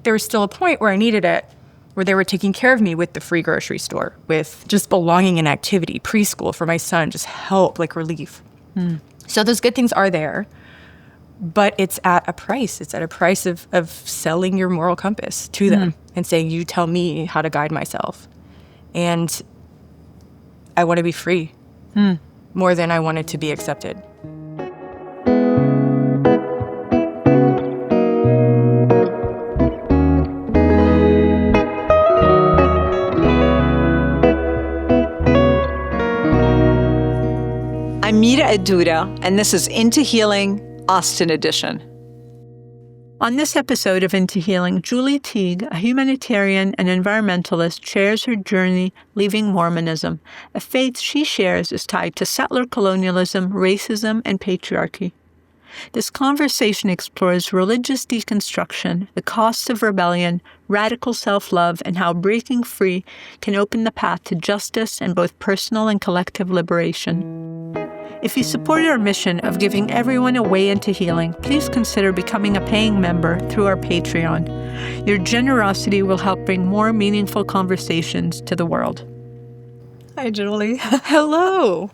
there was still a point where I needed it, where they were taking care of me with the free grocery store, with just belonging and activity, preschool for my son, just help, like relief. So those good things are there, but it's at a price. It's at a price of selling your moral compass to them and saying, you tell me how to guide myself. And I want to be free more than I wanted to be accepted. I'm Mira Kaddoura, and this is Into Healing, Austin Edition. On this episode of Into Healing, Julie Tighe, a humanitarian and environmentalist, shares her journey leaving Mormonism, a faith she shares is tied to settler colonialism, racism, and patriarchy. This conversation explores religious deconstruction, the costs of rebellion, radical self-love, and how breaking free can open the path to justice and both personal and collective liberation. If you support our mission of giving everyone a way into healing, please consider becoming a paying member through our Patreon. Your generosity will help bring more meaningful conversations to the world. Hi, Julie. Hello.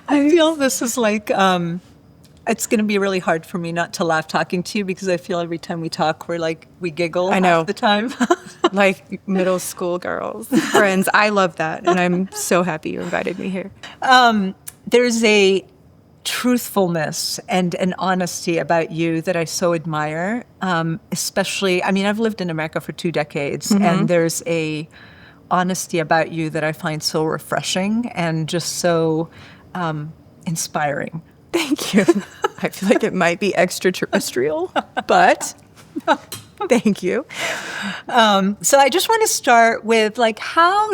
I feel this is like, it's going to be really hard for me not to laugh talking to you because I feel every time we talk, we giggle half the time. Like middle school girls, friends. I love that. And I'm so happy you invited me here. There's a truthfulness and an honesty about you that I so admire, especially, I mean, I've lived in America for 2 decades, and there's a honesty about you that I find so refreshing and just so inspiring. Thank you. I feel like it might be extraterrestrial, but thank you. So I just want to start with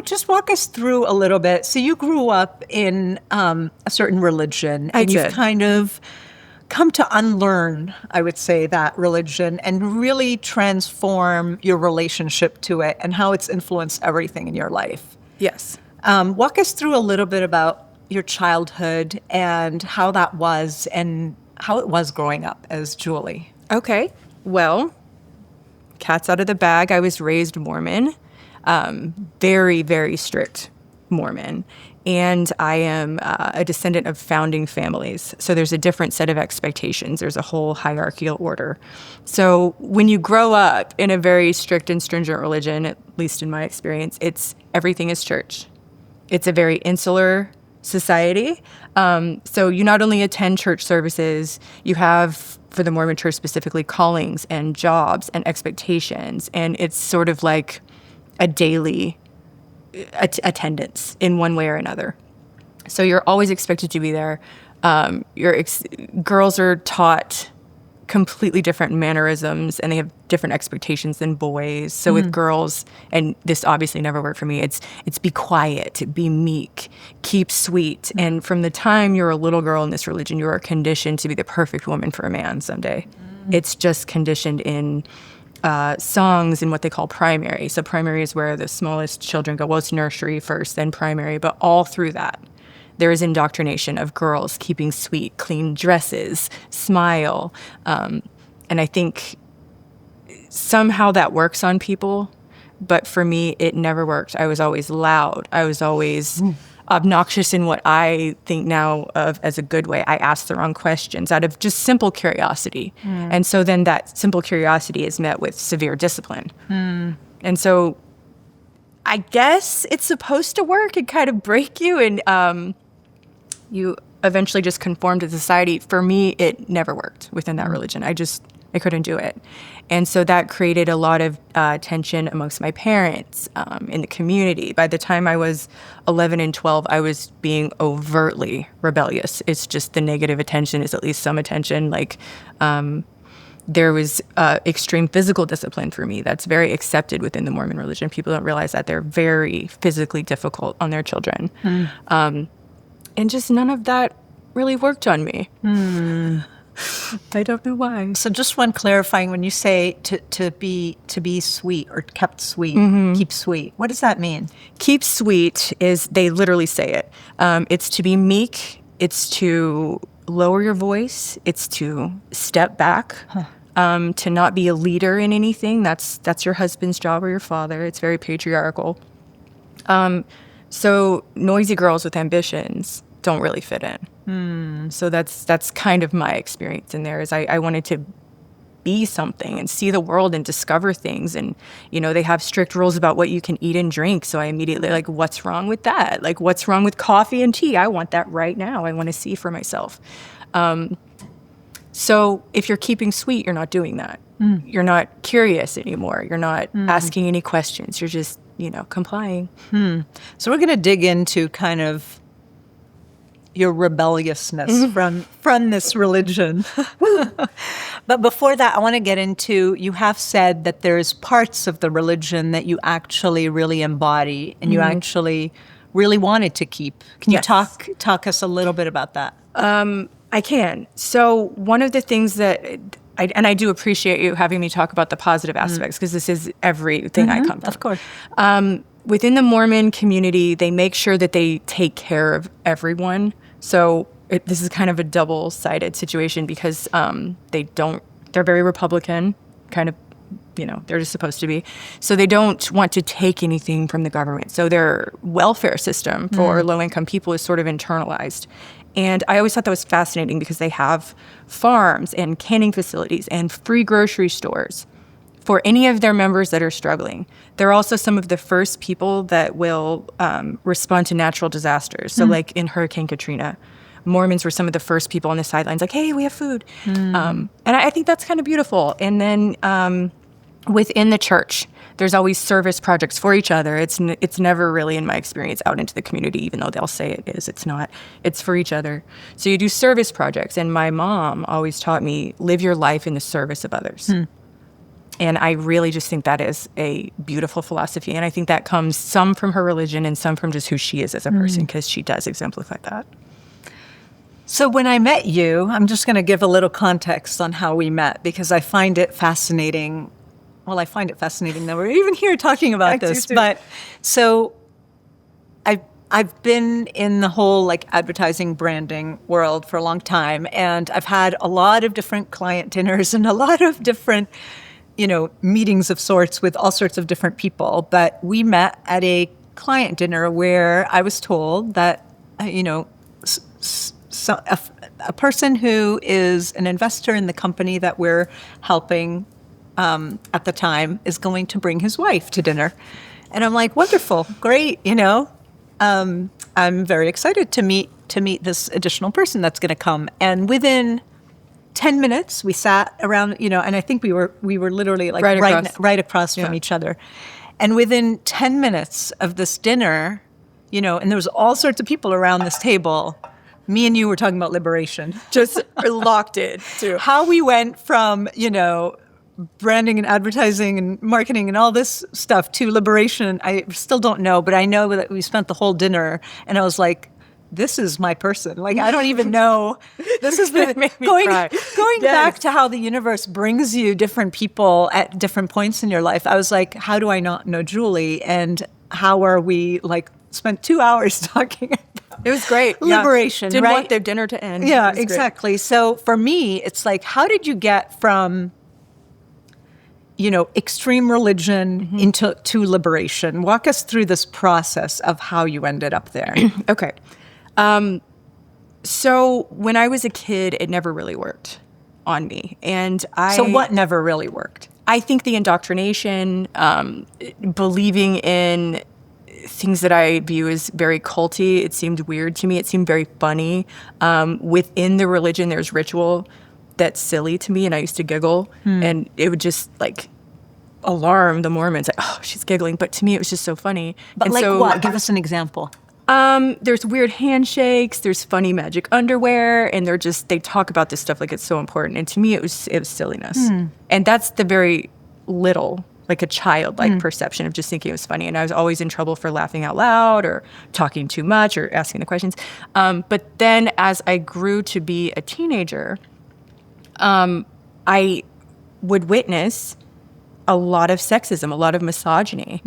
just walk us through a little bit. So you grew up in a certain religion, and you've kind of come to unlearn, I would say, that religion and really transform your relationship to it and how it's influenced everything in your life. Yes. Walk us through a little bit about your childhood and how that was and how it was growing up as Julie. Okay. Well, cat's out of the bag. I was raised Mormon, very, very strict Mormon. And I am a descendant of founding families. So there's a different set of expectations. There's a whole hierarchical order. So when you grow up in a very strict and stringent religion, at least in my experience, everything is church. It's a very insular society. So you not only attend church services, you have, for the Mormon Church specifically, callings and jobs and expectations. And it's sort of like a daily attendance in one way or another. So you're always expected to be there. Girls are taught completely different mannerisms, and they have different expectations than boys. So with girls, and this obviously never worked for me, it's be quiet, be meek, keep sweet. And from the time you're a little girl in this religion, you are conditioned to be the perfect woman for a man someday. It's just conditioned in songs in what they call primary. So primary is where the smallest children go. Well, it's nursery first, then primary, but all through that, there is indoctrination of girls keeping sweet, clean dresses, smile. And I think somehow that works on people. But for me, it never worked. I was always loud. I was always obnoxious in what I think now of as a good way. I asked the wrong questions out of just simple curiosity. And so then that simple curiosity is met with severe discipline. And so I guess it's supposed to work and kind of break you, and you eventually just conform to society. For me, it never worked within that religion. I couldn't do it. And so that created a lot of tension amongst my parents, in the community. By the time I was 11 and 12, I was being overtly rebellious. It's just the negative attention is at least some attention. There was extreme physical discipline for me. That's very accepted within the Mormon religion. People don't realize that they're very physically difficult on their children. And just none of that really worked on me. I don't know why. So just one clarifying, when you say to be sweet or kept sweet, keep sweet, what does that mean? Keep sweet is, they literally say it. It's to be meek. It's to lower your voice. It's to step back. to not be a leader in anything. That's your husband's job or your father. It's very patriarchal. So noisy girls with ambitions don't really fit in. So that's kind of my experience in there. Is I wanted to be something and see the world and discover things. And, they have strict rules about what you can eat and drink. So I immediately what's wrong with that? Like, what's wrong with coffee and tea? I want that right now. I want to see for myself. So if you're keeping sweet, you're not doing that. You're not curious anymore. You're not asking any questions. You're just, complying. So we're going to dig into kind of your rebelliousness from this religion. But before that, I want to get into, you have said that there's parts of the religion that you actually really embody and you actually really wanted to keep. Can you talk us a little bit about that? I can. So one of the things that, I do appreciate you having me talk about the positive aspects, because this is everything I come from. Of course. Within the Mormon community, they make sure that they take care of everyone. So this is kind of a double-sided situation because they're very Republican, kind of, they're just supposed to be. So they don't want to take anything from the government. So their welfare system for low-income people is sort of internalized. And I always thought that was fascinating because they have farms and canning facilities and free grocery stores for any of their members that are struggling. They're also some of the first people that will respond to natural disasters. So like in Hurricane Katrina, Mormons were some of the first people on the sidelines, like, hey, we have food. And I think that's kind of beautiful. And then within the church, there's always service projects for each other. It's never really, in my experience, out into the community, even though they'll say it is. It's not. It's for each other. So you do service projects. And my mom always taught me, live your life in the service of others. And I really just think that is a beautiful philosophy. And I think that comes some from her religion and some from just who she is as a person, because she does exemplify that. So when I met you, I'm just going to give a little context on how we met, because I find it fascinating. Well, I find it fascinating that we're even here talking about this. But so I've been in the whole advertising branding world for a long time, and I've had a lot of different client dinners and a lot of different meetings of sorts with all sorts of different people. But we met at a client dinner where I was told that, a person who is an investor in the company that we're helping at the time is going to bring his wife to dinner. And I'm like, wonderful, great, I'm very excited to meet this additional person that's going to come. And within 10 minutes, we sat around, and I think we were literally right across from each other. And within 10 minutes of this dinner, and there was all sorts of people around this table, me and you were talking about liberation. Just locked in, too. How we went from, branding and advertising and marketing and all this stuff to liberation, I still don't know. But I know that we spent the whole dinner, and I was like, this is my person. I don't even know. This is going back to how the universe brings you different people at different points in your life. I was like, how do I not know Julie? And how are we spent 2 hours talking about it was great. Liberation, Didn't right? want their dinner to end. Yeah, exactly. Great. So for me, it's how did you get from extreme religion into liberation? Walk us through this process of how you ended up there. Okay. So when I was a kid, it never really worked on me. So what never really worked? I think the indoctrination, believing in things that I view as very culty, it seemed weird to me. It seemed very funny. Within the religion, there's ritual that's silly to me, and I used to giggle, and it would just alarm the Mormons. Oh, she's giggling. But to me, it was just so funny. But what? Give us an example. There's weird handshakes, there's funny magic underwear, and they talk about this stuff like it's so important. And to me, it was silliness. And that's the very little, a childlike perception of just thinking it was funny. And I was always in trouble for laughing out loud or talking too much or asking the questions. But then as I grew to be a teenager, I would witness a lot of sexism, a lot of misogyny.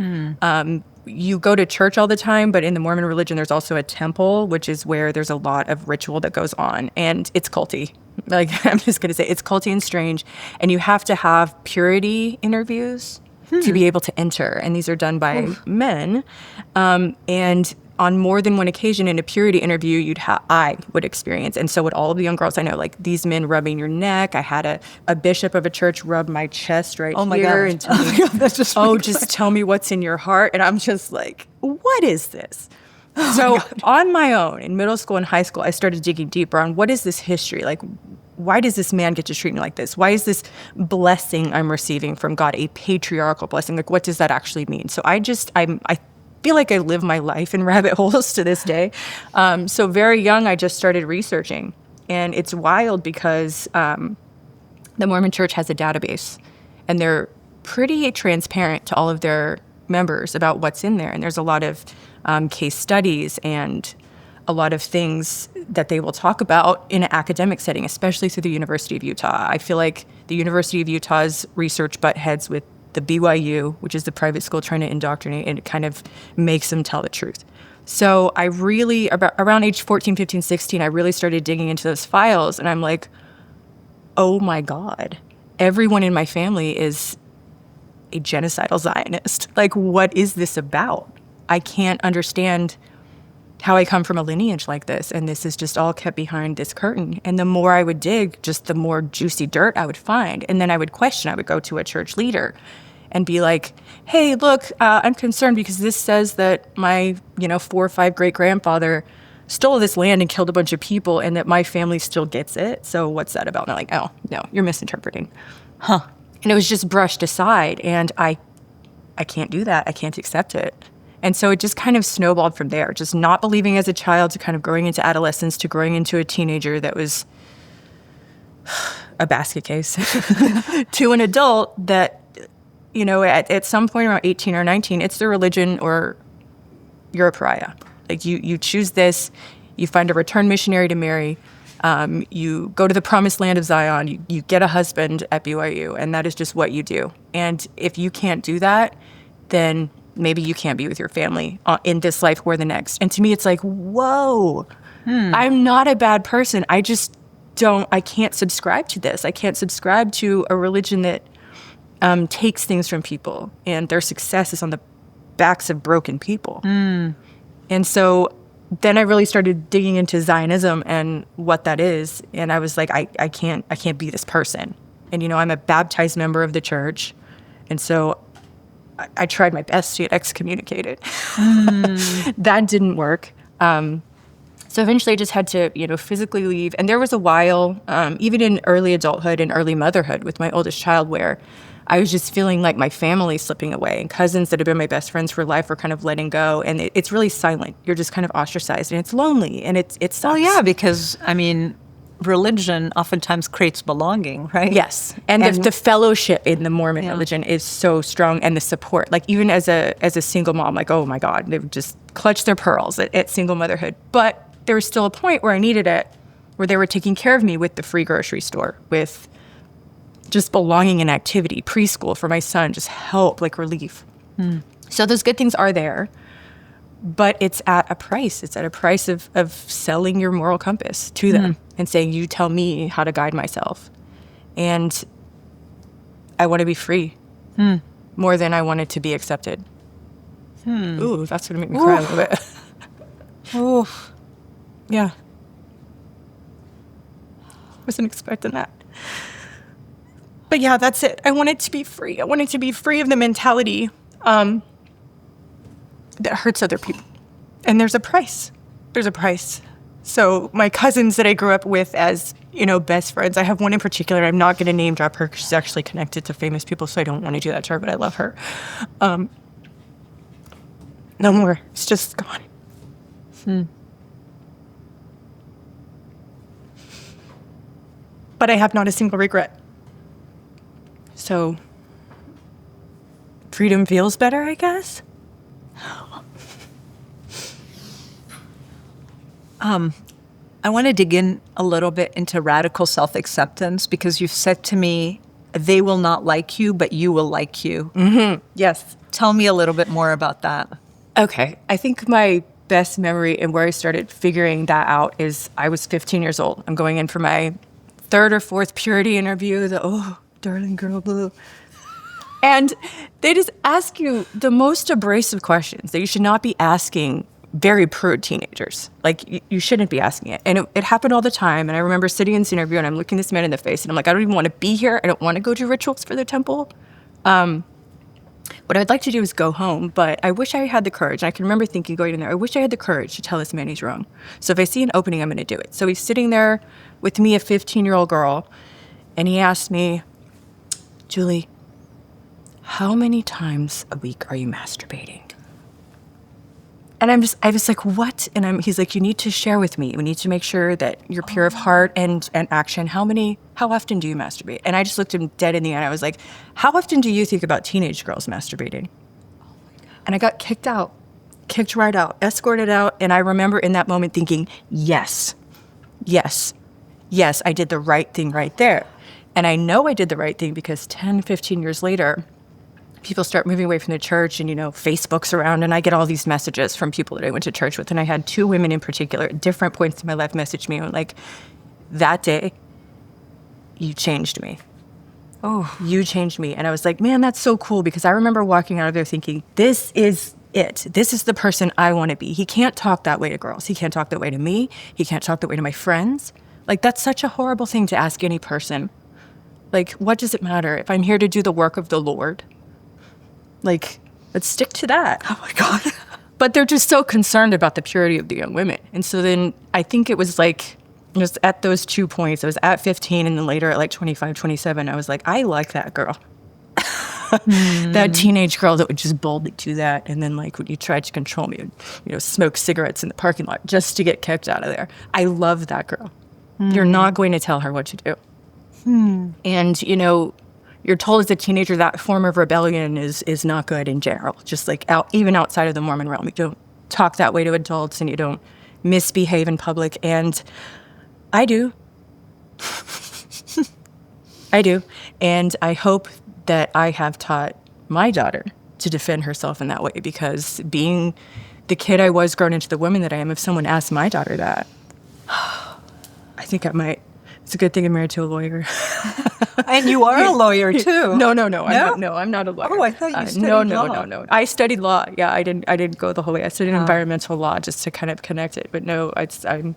You go to church all the time, but in the Mormon religion, there's also a temple, which is where there's a lot of ritual that goes on, and it's culty. Like, I'm just going to say it's culty and strange. And you have to have purity interviews to be able to enter. And these are done by men. And on more than one occasion in a purity interview, I would experience, and so would all of the young girls I know, like these men rubbing your neck. I had a bishop of a church rub my chest right here. And tell me, that's just just tell me what's in your heart. And I'm just like, what is this? So on my own, in middle school and high school, I started digging deeper on what is this history? Like, why does this man get to treat me like this? Why is this blessing I'm receiving from God a patriarchal blessing? Like, what does that actually mean? So I feel like I live my life in rabbit holes to this day. So very young, I just started researching. And it's wild because the Mormon Church has a database, and they're pretty transparent to all of their members about what's in there. And there's a lot of case studies and a lot of things that they will talk about in an academic setting, especially through the University of Utah. I feel like the University of Utah's research butt heads with the BYU, which is the private school trying to indoctrinate, and it kind of makes them tell the truth. So I really, around age 14, 15, 16, I really started digging into those files, and I'm like, oh my God, everyone in my family is a genocidal Zionist. Like, what is this about? I can't understand how I come from a lineage like this, and this is just all kept behind this curtain. And the more I would dig, just the more juicy dirt I would find. And then I would question. I would go to a church leader and be like, hey, look, I'm concerned because this says that my 4 or 5 great-grandfather stole this land and killed a bunch of people, and that my family still gets it. So what's that about? And I'm like, oh, no, you're misinterpreting. And it was just brushed aside, and I can't do that. I can't accept it. And so it just kind of snowballed from there, just not believing as a child to kind of growing into adolescence to growing into a teenager that was a basket case to an adult that, at some point around 18 or 19, it's the religion or you're a pariah. Like you choose this, you find a return missionary to marry, you go to the promised land of Zion, you get a husband at BYU, and that is just what you do. And if you can't do that, then maybe you can't be with your family in this life or the next. And to me, it's like, whoa, I'm not a bad person. I can't subscribe to this. I can't subscribe to a religion that takes things from people, and their success is on the backs of broken people. And so then I really started digging into Zionism and what that is. And I was like, I can't be this person. And, I'm a baptized member of the church. And so I tried my best to get excommunicated. That didn't work. So eventually I just had to, physically leave. And there was a while, even in early adulthood and early motherhood with my oldest child, where I was just feeling like my family slipping away, and cousins that have been my best friends for life were kind of letting go. And it's really silent. You're just kind of ostracized, and it's lonely, and it's sucks. Oh, yeah, because, religion oftentimes creates belonging, right? Yes. And the fellowship in the Mormon religion is so strong, and the support. Like, even as a single mom, like, oh my God, they would just clutch their pearls at single motherhood. But there was still a point where I needed it, where they were taking care of me with the free grocery store, with just belonging and activity, preschool for my son, just help, like relief. So those good things are there, but it's at a price. It's at a price of selling your moral compass to them and saying, you tell me how to guide myself. And I want to be free more than I wanted to be accepted. Ooh, that's going to make me cry a little bit. Oh, yeah. Wasn't expecting that. But yeah, that's it. I wanted to be free. I wanted to be free of the mentality that hurts other people. And there's a price. There's a price. So my cousins that I grew up with as, best friends, I have one in particular. I'm not going to name drop her because she's actually connected to famous people, so I don't want to do that to her, but I love her. No more. It's just gone. But I have not a single regret. So freedom feels better, I guess. I want to dig in a little bit into radical self-acceptance, because you've said to me, they will not like you, but you will like you. Yes. Tell me a little bit more about that. Okay. I think my best memory and where I started figuring that out is I was 15 years old. I'm going in for my third or fourth purity interview, darling girl, blue. And they just ask you the most abrasive questions that you should not be asking very prude teenagers. Like, you shouldn't be asking it. And it happened all the time. And I remember sitting in this interview and I'm looking this man in the face and I'm like, I don't even want to be here. I don't want to go do rituals for the temple. What I'd like to do is go home, but I wish I had the courage. And I can remember thinking, going in there, I wish I had the courage to tell this man he's wrong. So if I see an opening, I'm going to do it. So he's sitting there with me, a 15-year-old girl, and he asked me, Julie, how many times a week are you masturbating? And I was like, what? And he's like, you need to share with me. We need to make sure that you're pure of heart and action. How often do you masturbate? And I just looked him dead in the eye. I was like, how often do you think about teenage girls masturbating? Oh my God. And I got kicked right out, escorted out. And I remember in that moment thinking, yes, I did the right thing right there. And I know I did the right thing because 10, 15 years later, people start moving away from the church and, Facebook's around and I get all these messages from people that I went to church with. And I had 2 women in particular at different points in my life message me and like, that day, you changed me. Oh, you changed me. And I was like, man, that's so cool because I remember walking out of there thinking, this is it. This is the person I want to be. He can't talk that way to girls. He can't talk that way to me. He can't talk that way to my friends. Like, that's such a horrible thing to ask any person. Like, what does it matter if I'm here to do the work of the Lord? Like, let's stick to that. Oh my God. But they're just so concerned about the purity of the young women. And so then I think it was at those 2 points. I was at 15 and then later at like 25, 27, I was like, I like that girl. That teenage girl that would just boldly do that. And then like when you tried to control me, smoke cigarettes in the parking lot just to get kicked out of there. I love that girl. You're not going to tell her what to do. And, you're told as a teenager that form of rebellion is not good in general. Just like even outside of the Mormon realm, you don't talk that way to adults and you don't misbehave in public. And I do. I do. And I hope that I have taught my daughter to defend herself in that way because being the kid I was grown into the woman that I am, if someone asked my daughter that, I think I might. It's a good thing I'm married to a lawyer. And you are a lawyer too. No. I'm not a lawyer. Oh, I thought you studied law. No. I studied law. Yeah, I didn't go the whole way. I studied environmental law just to kind of connect it. But no, I'm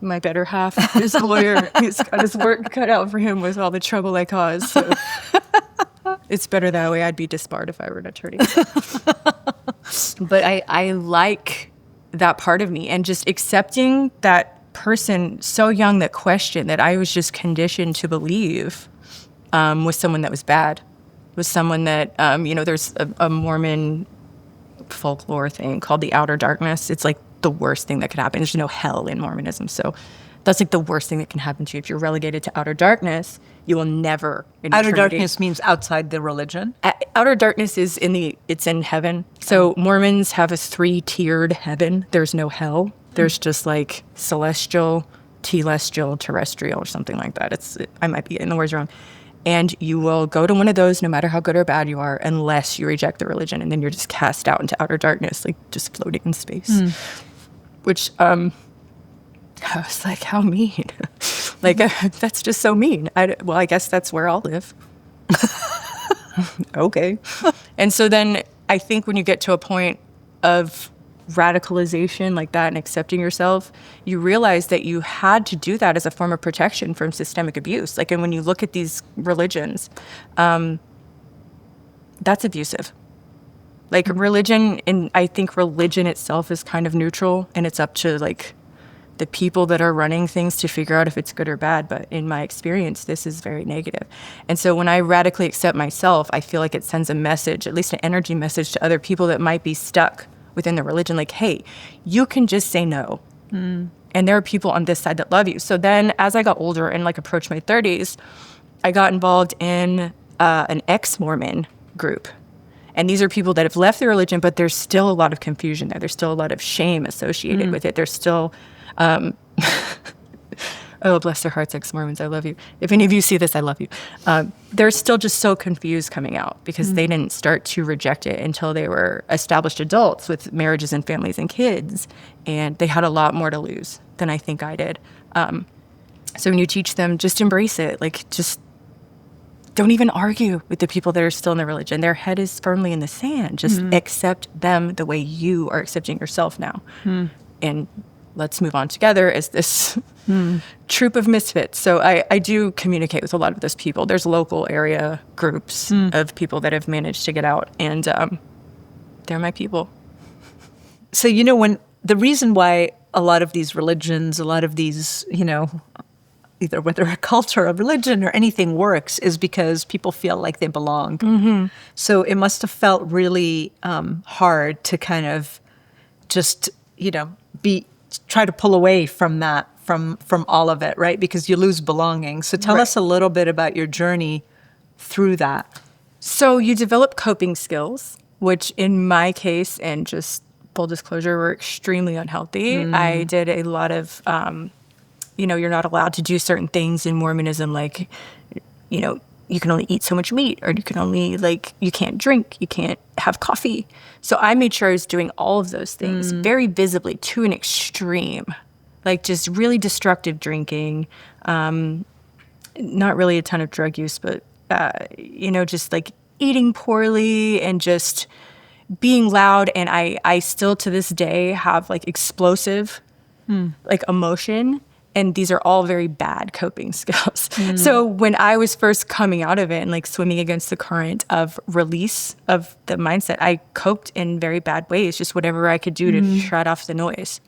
my better half is a lawyer. He's got his work cut out for him with all the trouble I caused. So it's better that way. I'd be disbarred if I were an attorney. But I like that part of me and just accepting that person so young that questioned that I was just conditioned to believe was someone that was bad, was someone that, there's a Mormon folklore thing called the outer darkness. It's like the worst thing that could happen. There's no hell in Mormonism. So that's like the worst thing that can happen to you. If you're relegated to outer darkness, you will never in Outer eternity. darkness means outside the religion? Outer darkness is it's in heaven. So Mormons have a 3-tiered heaven. There's no hell. There's just like celestial, telestial, terrestrial, or something like that. I might be getting the words wrong. And you will go to one of those no matter how good or bad you are, unless you reject the religion. And then you're just cast out into outer darkness, like just floating in space. Which, I was like, how mean. Like, that's just so mean. I guess that's where I'll live. Okay. And so then I think when you get to a point of radicalization like that and accepting yourself, you realize that you had to do that as a form of protection from systemic abuse. Like, and when you look at these religions, that's abusive. Like religion, and I think religion itself is kind of neutral, and it's up to like the people that are running things to figure out if it's good or bad. But in my experience, this is very negative. And so when I radically accept myself, I feel like it sends a message, at least an energy message, to other people that might be stuck within the religion, like, hey, you can just say no. And there are people on this side that love you. So then as I got older and like approached my 30s, I got involved in an ex-Mormon group. And these are people that have left the religion, but there's still a lot of confusion there. There's still a lot of shame associated with it. There's still, oh, bless their hearts, ex-Mormons, I love you. If any of you see this, I love you. They're still just so confused coming out because they didn't start to reject it until they were established adults with marriages and families and kids. And they had a lot more to lose than I think I did. So when you teach them, just embrace it. Like, just don't even argue with the people that are still in the religion. Their head is firmly in the sand. Just accept them the way you are accepting yourself now. And let's move on together as this troop of misfits. So I do communicate with a lot of those people. There's local area groups of people that have managed to get out, and they're my people. So, you know, when the reason why a lot of these religions, a lot of these, you know, either whether a cult or a religion or anything works is because people feel like they belong. So it must have felt really hard to kind of just, you know, try to pull away from that, from all of it, right? Because you lose belonging. So tell us a little bit about your journey through that. So you develop coping skills, which in my case, and just full disclosure, were extremely unhealthy. I did a lot of, you know, you're not allowed to do certain things in Mormonism, like, you know, you can only eat so much meat, or you can only, like, you can't drink, you can't have coffee. So I made sure I was doing all of those things very visibly to an extreme, like just really destructive drinking, not really a ton of drug use, but, you know, just like eating poorly and just being loud. And I still to this day have like explosive, like emotion. And these are all very bad coping skills. So when I was first coming out of it and like swimming against the current of release of the mindset, I coped in very bad ways, just whatever I could do to shut off the noise.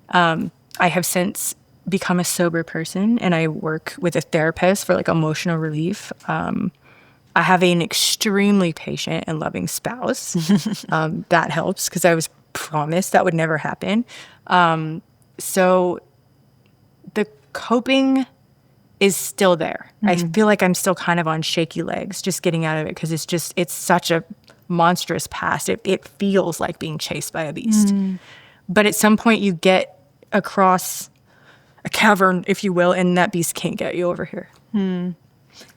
I have since become a sober person, and I work with a therapist for like emotional relief. I have an extremely patient and loving spouse. That helps because I was promised that would never happen. So the coping is still there. I feel like I'm still kind of on shaky legs just getting out of it, because it's such a monstrous past. It feels like being chased by a beast. But at some point you get across a cavern, if you will, and that beast can't get you over here.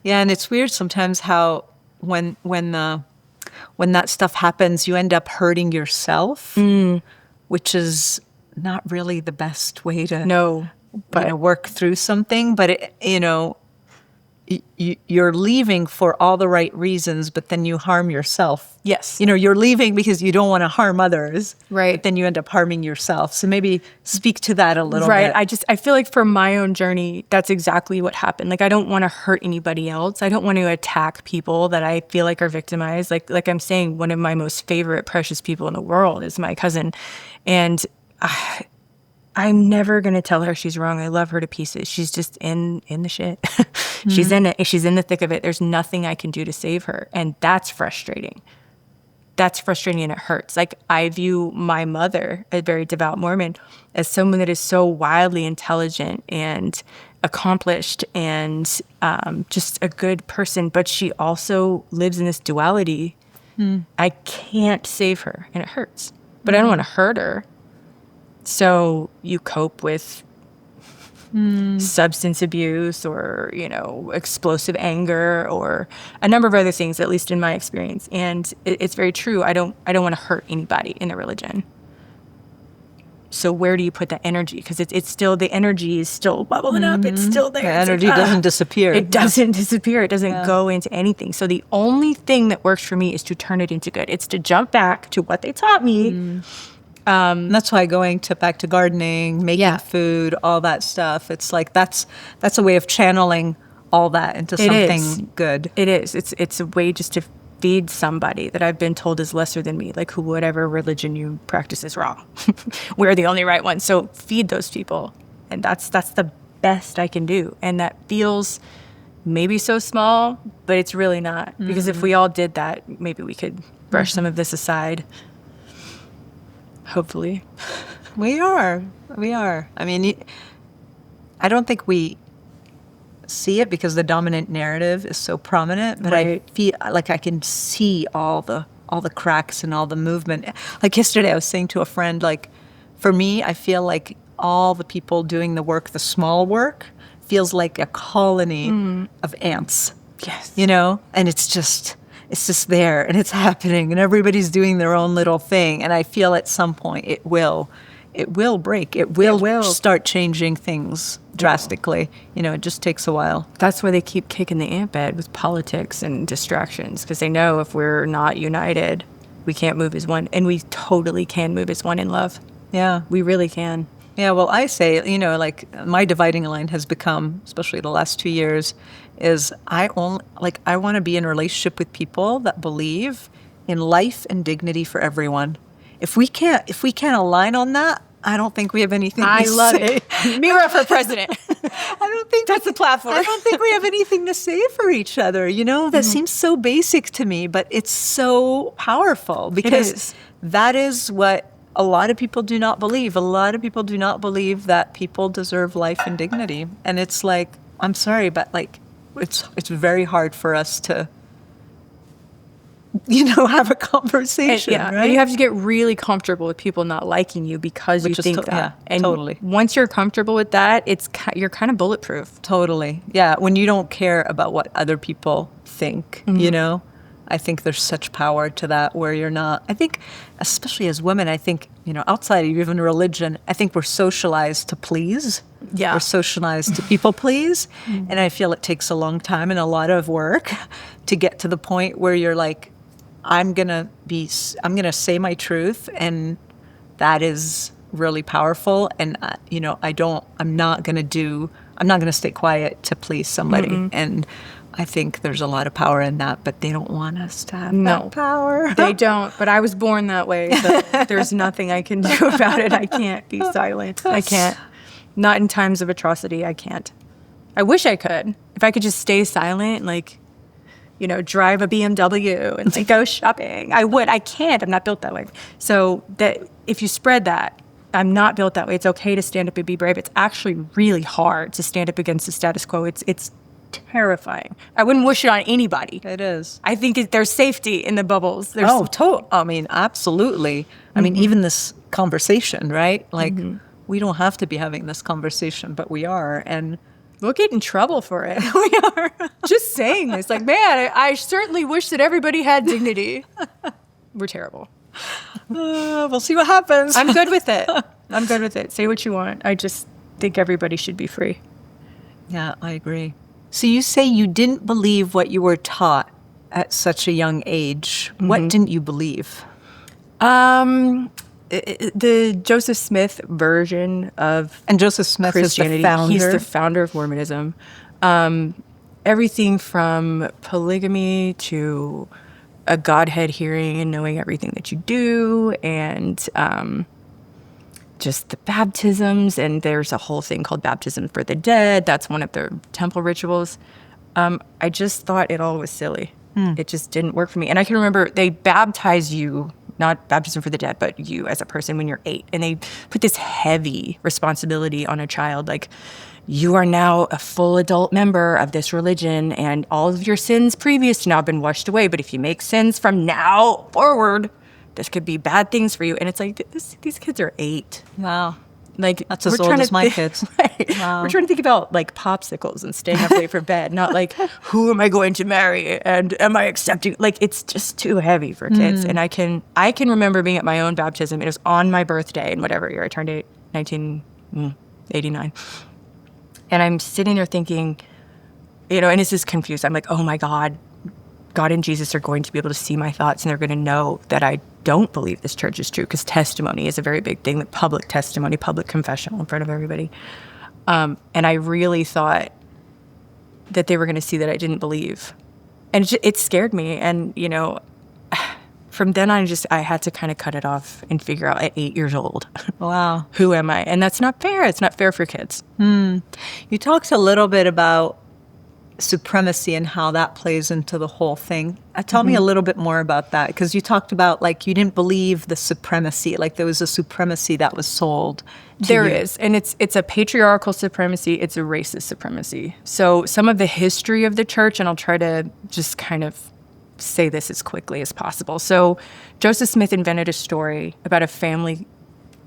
Yeah, and it's weird sometimes how when that stuff happens, you end up hurting yourself, which is not really the best way to work through something. But it, you know, you're leaving for all the right reasons, but then you harm yourself. Yes. You know, you're leaving because you don't want to harm others. Right. But then you end up harming yourself. So maybe speak to that a little bit. I feel like for my own journey, that's exactly what happened. Like, I don't want to hurt anybody else. I don't want to attack people that I feel like are victimized. Like I'm saying, one of my most favorite, precious people in the world is my cousin. And I'm never going to tell her she's wrong. I love her to pieces. She's just in the shit. She's in it. She's in the thick of it. There's nothing I can do to save her. And that's frustrating. That's frustrating, and it hurts. Like, I view my mother, a very devout Mormon, as someone that is so wildly intelligent and accomplished and just a good person. But she also lives in this duality. I can't save her, and it hurts. But I don't want to hurt her. So you cope with substance abuse, or, you know, explosive anger, or a number of other things, at least in my experience. And it's very true. I don't want to hurt anybody in the religion. So where do you put that energy? Because it's still, the energy is still bubbling up. It's still there. The energy doesn't disappear. It doesn't disappear. It doesn't go into anything. So the only thing that works for me is to turn it into good. It's to jump back to what they taught me. That's why going back to gardening, making food, all that stuff. It's like that's a way of channeling all that into something good. It is. It's a way just to feed somebody that I've been told is lesser than me, like whatever religion you practice is wrong. We're the only right ones. So feed those people, and that's the best I can do. And that feels maybe so small, but it's really not. Because if we all did that, maybe we could brush some of this aside. Hopefully. We are. I mean, I don't think we see it because the dominant narrative is so prominent, but I feel like I can see all the cracks and all the movement. Like yesterday I was saying to a friend, like, for me, I feel like all the people doing the work, the small work, feels like a colony of ants. Yes. You know? And it's just there, and it's happening, and everybody's doing their own little thing. And I feel at some point it will it will break. It will start changing things drastically. You know, it just takes a while. That's why they keep kicking the ant bed with politics and distractions, because they know if we're not united, we can't move as one. And we totally can move as one in love. Yeah. We really can. Yeah, well, I say, you know, like my dividing line has become, especially the last 2 years, is I want to be in a relationship with people that believe in life and dignity for everyone. If we can't align on that, I don't think we have anything to say. I love it. Mira for president. I don't think that's the platform. I don't think we have anything to say for each other. You know, that seems so basic to me, but it's so powerful because that is what a lot of people do not believe. A lot of people do not believe that people deserve life and dignity. And it's like, I'm sorry, but like, it's very hard for us to, you know, have a conversation, right? And you have to get really comfortable with people not liking you because you think that. Yeah, and totally. Once you're comfortable with that, you're kind of bulletproof. Totally. Yeah, when you don't care about what other people think, you know? I think there's such power to that where you're not. I think, especially as women, I think, you know, outside of even religion, I think we're socialized to please. Yeah. We're socialized to people please. And I feel it takes a long time and a lot of work to get to the point where you're like, I'm going to say my truth. And that is really powerful. And, you know, I'm not going to stay quiet to please somebody. And I think there's a lot of power in that, but they don't want us to have that power. They don't, but I was born that way, so there's nothing I can do about it. I can't be silent. I can't. Not in times of atrocity, I can't. I wish I could. If I could just stay silent, like, you know, drive a BMW and like go shopping, I would. I can't. I'm not built that way. So that if you spread that, I'm not built that way. It's okay to stand up and be brave. It's actually really hard to stand up against the status quo. It's terrifying. I wouldn't wish it on anybody. It is. I think there's safety in the bubbles. I mean, absolutely. I mean, even this conversation, right? Like, we don't have to be having this conversation, but we are. And we'll get in trouble for it. We are. Just saying this. Like, man, I certainly wish that everybody had dignity. We're terrible. We'll see what happens. I'm good with it. Say what you want. I just think everybody should be free. Yeah, I agree. So you say you didn't believe what you were taught at such a young age. What didn't you believe? The Joseph Smith version of and Joseph Smith Christianity. Is the founder. He's the founder of Mormonism. Everything from polygamy to a Godhead hearing and knowing everything that you do, and just the baptisms, and there's a whole thing called baptism for the dead. That's one of the temple rituals. I just thought it all was silly. It just didn't work for me. And I can remember they baptize you, not baptism for the dead, but you as a person when you're 8. And they put this heavy responsibility on a child, like, you are now a full adult member of this religion, and all of your sins previous to now have been washed away. But if you make sins from now forward, this could be bad things for you. And it's like, these kids are 8. Wow. Like, that's as old as my kids. Right. Wow. We're trying to think about like popsicles and staying up late for bed, not like, who am I going to marry and am I accepting? Like, it's just too heavy for kids. And I can remember being at my own baptism. It was on my birthday in whatever year I turned 1989. And I'm sitting there thinking, you know, and it's just confused. I'm like, oh my God, God and Jesus are going to be able to see my thoughts, and they're going to know that I don't believe this church is true, because testimony is a very big thing, the public testimony, public confessional in front of everybody. And I really thought that they were going to see that I didn't believe. And it scared me. And, you know, from then on, I had to kind of cut it off and figure out at 8 years old. Wow. Who am I? And that's not fair. It's not fair for kids. You talked a little bit about supremacy and how that plays into the whole thing. Tell me a little bit more about that, because you talked about, like, you didn't believe the supremacy, like there was a supremacy that was sold to There you. is, and it's a patriarchal supremacy, it's a racist supremacy. So some of the history of the church, and I'll try to just kind of say this as quickly as possible. So Joseph Smith invented a story about a family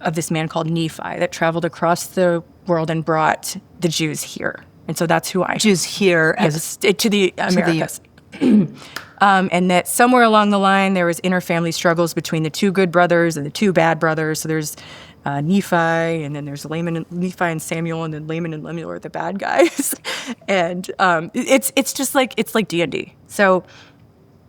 of this man called Nephi that traveled across the world and brought the Jews here. And so that's who I Jews here to the Americas. And that somewhere along the line, there was inter-family struggles between the 2 good brothers and the 2 bad brothers. So there's Nephi, and then there's Nephi and Samuel, and then Laman and Lemuel are the bad guys. And it's like D&D. So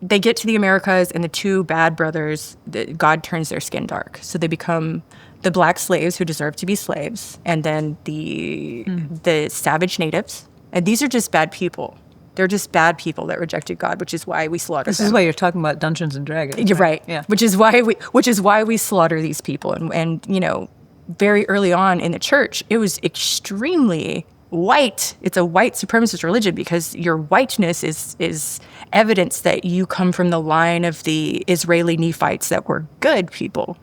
they get to the Americas, and the two bad brothers, God turns their skin dark. So they become the black slaves who deserve to be slaves, and then the savage natives. And these are just bad people. They're just bad people that rejected God, which is why we slaughter them. This is why you're talking about Dungeons and Dragons. You're right. Yeah. Which is why we slaughter these people. And very early on in the church, it was extremely white. It's a white supremacist religion because your whiteness is evidence that you come from the line of the Israeli Nephites that were good people.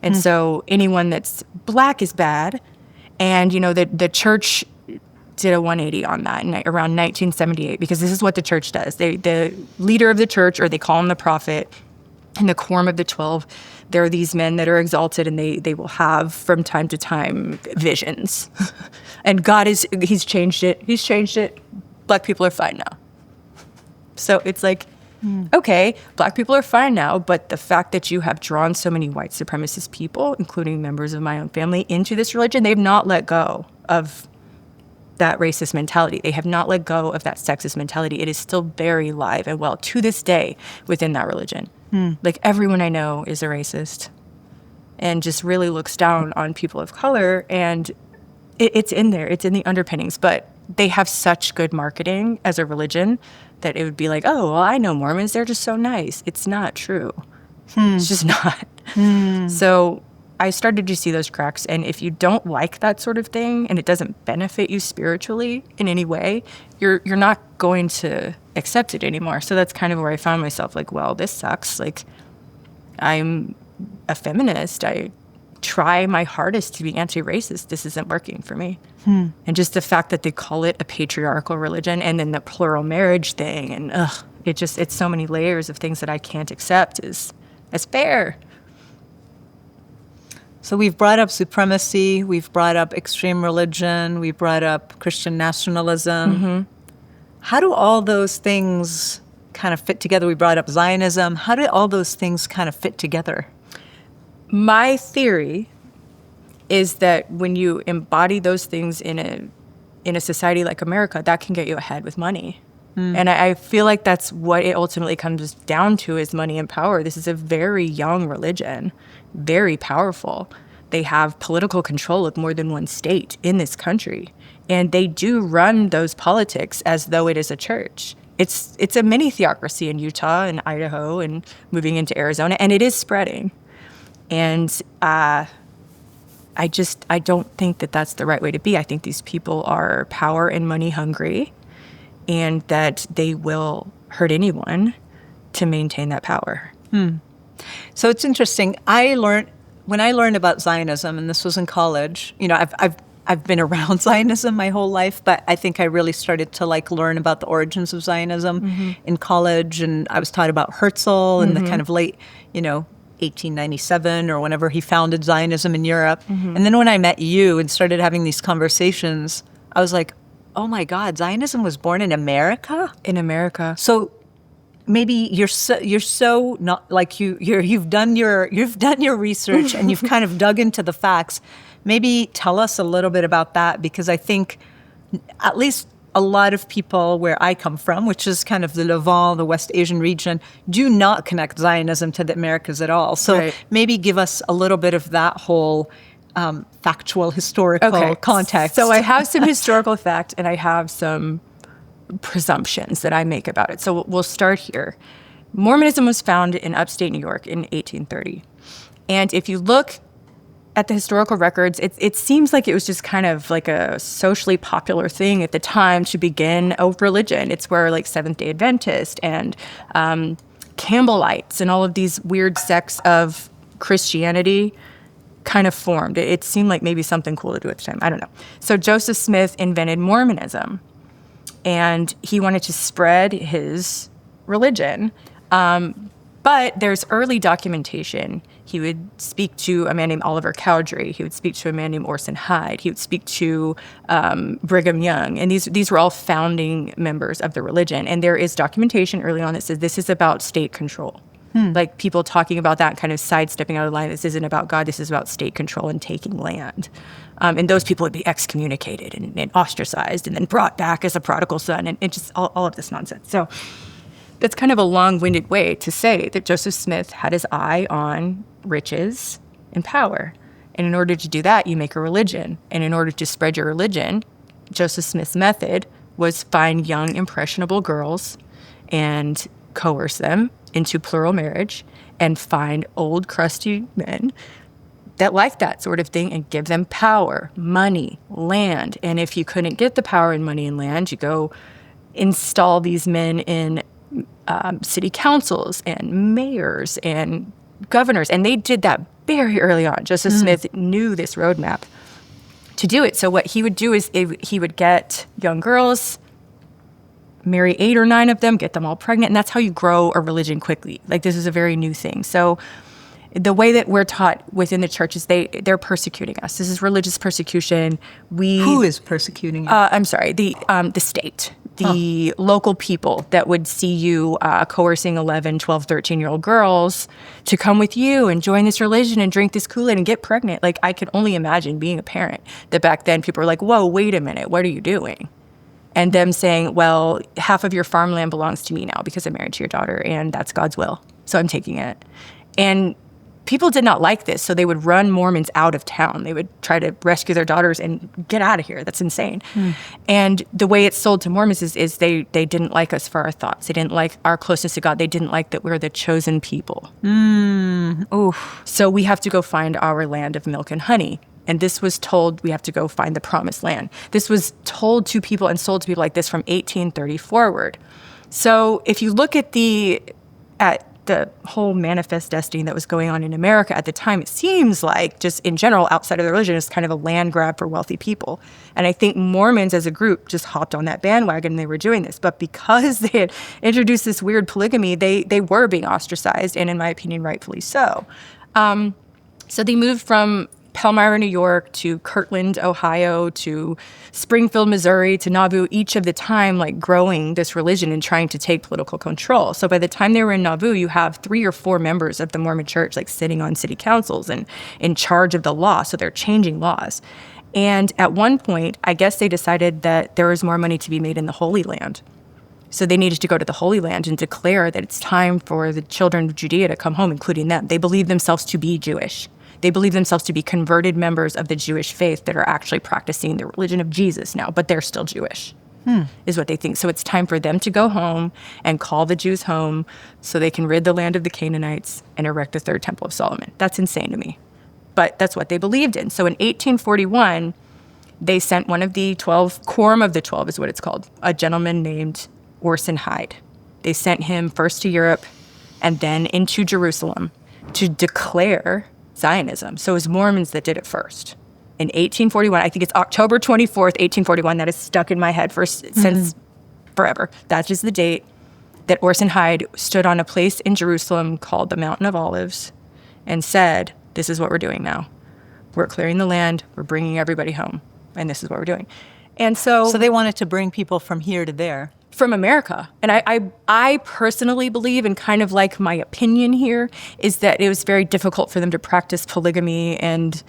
And so anyone that's black is bad. And, the church did a 180 on that around 1978, because this is what the church does. The leader of the church, or they call him the prophet, and the quorum of the 12, there are these men that are exalted, and they will have from time to time visions. And God he's changed it. He's changed it. Black people are fine now. So it's like, okay, black people are fine now, but the fact that you have drawn so many white supremacist people, including members of my own family, into this religion, they've not let go of that racist mentality. They have not let go of that sexist mentality. It is still very live and well to this day within that religion. Like, everyone I know is a racist and just really looks down on people of color, and it's in there. It's in the underpinnings, but they have such good marketing as a religion that it would be like, oh, well, I know Mormons. They're just so nice. It's not true. It's just not. So I started to see those cracks, and if you don't like that sort of thing and it doesn't benefit you spiritually in any way, you're not going to accept it anymore. So that's kind of where I found myself, like, well, this sucks. Like, I'm a feminist. I try my hardest to be anti-racist. This isn't working for me. And just the fact that they call it a patriarchal religion, and then the plural marriage thing, and it's so many layers of things that I can't accept as fair. So we've brought up supremacy, we've brought up extreme religion, we've brought up Christian nationalism. How do all those things kind of fit together? We brought up Zionism. How do all those things kind of fit together? My theory is that when you embody those things in a society like America, that can get you ahead with money. And I feel like that's what it ultimately comes down to, is money and power. This is a very young religion, very powerful. They have political control of more than one state in this country. And they do run those politics as though it is a church. It's a mini theocracy in Utah and Idaho and moving into Arizona, and it is spreading. And I don't think that that's the right way to be. I think these people are power and money hungry, and that they will hurt anyone to maintain that power. So it's interesting. When I learned about Zionism, and this was in college, I've been around Zionism my whole life, but I think I really started to learn about the origins of Zionism in college, and I was taught about Herzl in the kind of late, 1897 or whenever he founded Zionism in Europe. And then when I met you and started having these conversations, I was like, oh my God, Zionism was born in America? In America. So maybe you're so not like you've done your research and you've kind of dug into the facts. Maybe tell us a little bit about that, because I think at least a lot of people where I come from, which is kind of the Levant, the West Asian region, do not connect Zionism to the Americas at all. So maybe give us a little bit of that whole factual, historical context. So I have some historical fact, and I have some presumptions that I make about it. So we'll start here. Mormonism was founded in upstate New York in 1830. And if you look at the historical records, it seems like it was just kind of like a socially popular thing at the time to begin a religion. It's where Seventh-day Adventists and Campbellites and all of these weird sects of Christianity kind of formed. It seemed like maybe something cool to do at the time. I don't know. So Joseph Smith invented Mormonism, and he wanted to spread his religion. But there's early documentation. He would speak to a man named Oliver Cowdery. He would speak to a man named Orson Hyde. He would speak to Brigham Young. And these were all founding members of the religion. And there is documentation early on that says this is about state control. Like people talking about that, kind of sidestepping out of line. This isn't about God. This is about state control and taking land. And those people would be excommunicated and ostracized and then brought back as a prodigal son, and just all of this nonsense. So that's kind of a long-winded way to say that Joseph Smith had his eye on riches and power. And in order to do that, you make a religion. And in order to spread your religion, Joseph Smith's method was find young, impressionable girls and coerce them into plural marriage, and find old, crusty men that like that sort of thing and give them power, money, land. And if you couldn't get the power and money and land, you go install these men in city councils and mayors and governors. And they did that very early on. Joseph Smith knew this roadmap to do it. So what he would do is he would get young girls, marry 8 or 9 of them, get them all pregnant, and that's how you grow a religion quickly. Like, this is a very new thing. So the way that we're taught within the church is they're persecuting us. This is religious persecution. Who is persecuting you? I'm sorry, the state, the local people that would see you coercing 11, 12, 13-year-old girls to come with you and join this religion and drink this Kool-Aid and get pregnant. Like, I could only imagine being a parent that back then people were like, whoa, wait a minute, what are you doing? And them saying, well, half of your farmland belongs to me now because I'm married to your daughter, and that's God's will, so I'm taking it. And people did not like this, so they would run Mormons out of town. They would try to rescue their daughters and get out of here. That's insane. And the way it's sold to Mormons is they didn't like us for our thoughts. They didn't like our closeness to God. They didn't like that we're the chosen people. So we have to go find our land of milk and honey. And this was told, we have to go find the promised land. This was told to people and sold to people like this from 1830 forward. So if you look at the whole manifest destiny that was going on in America at the time, it seems like just in general, outside of the religion, is kind of a land grab for wealthy people. And I think Mormons as a group just hopped on that bandwagon and they were doing this. But because they had introduced this weird polygamy, they were being ostracized, and in my opinion, rightfully so. So they moved from Palmyra, New York, to Kirtland, Ohio, to Springfield, Missouri, to Nauvoo, each of the time like growing this religion and trying to take political control. So by the time they were in Nauvoo, you have 3 or 4 members of the Mormon Church like sitting on city councils and in charge of the law. So they're changing laws. And at one point, I guess they decided that there was more money to be made in the Holy Land. So they needed to go to the Holy Land and declare that it's time for the children of Judea to come home, including them. They believe themselves to be Jewish. They believe themselves to be converted members of the Jewish faith that are actually practicing the religion of Jesus now, but they're still Jewish, is what they think. So it's time for them to go home and call the Jews home so they can rid the land of the Canaanites and erect the 3rd Temple of Solomon. That's insane to me. But that's what they believed in. So in 1841, they sent one of the 12, Quorum of the 12 is what it's called, a gentleman named Orson Hyde. They sent him first to Europe and then into Jerusalem to declare Zionism. So it was Mormons that did it first. In 1841, I think it's October 24th, 1841, that is stuck in my head since forever. That's just the date that Orson Hyde stood on a place in Jerusalem called the Mountain of Olives and said, this is what we're doing now. We're clearing the land, we're bringing everybody home, and this is what we're doing. And so they wanted to bring people from here to there. From America. And I personally believe, and kind of like my opinion here, is that it was very difficult for them to practice polygamy and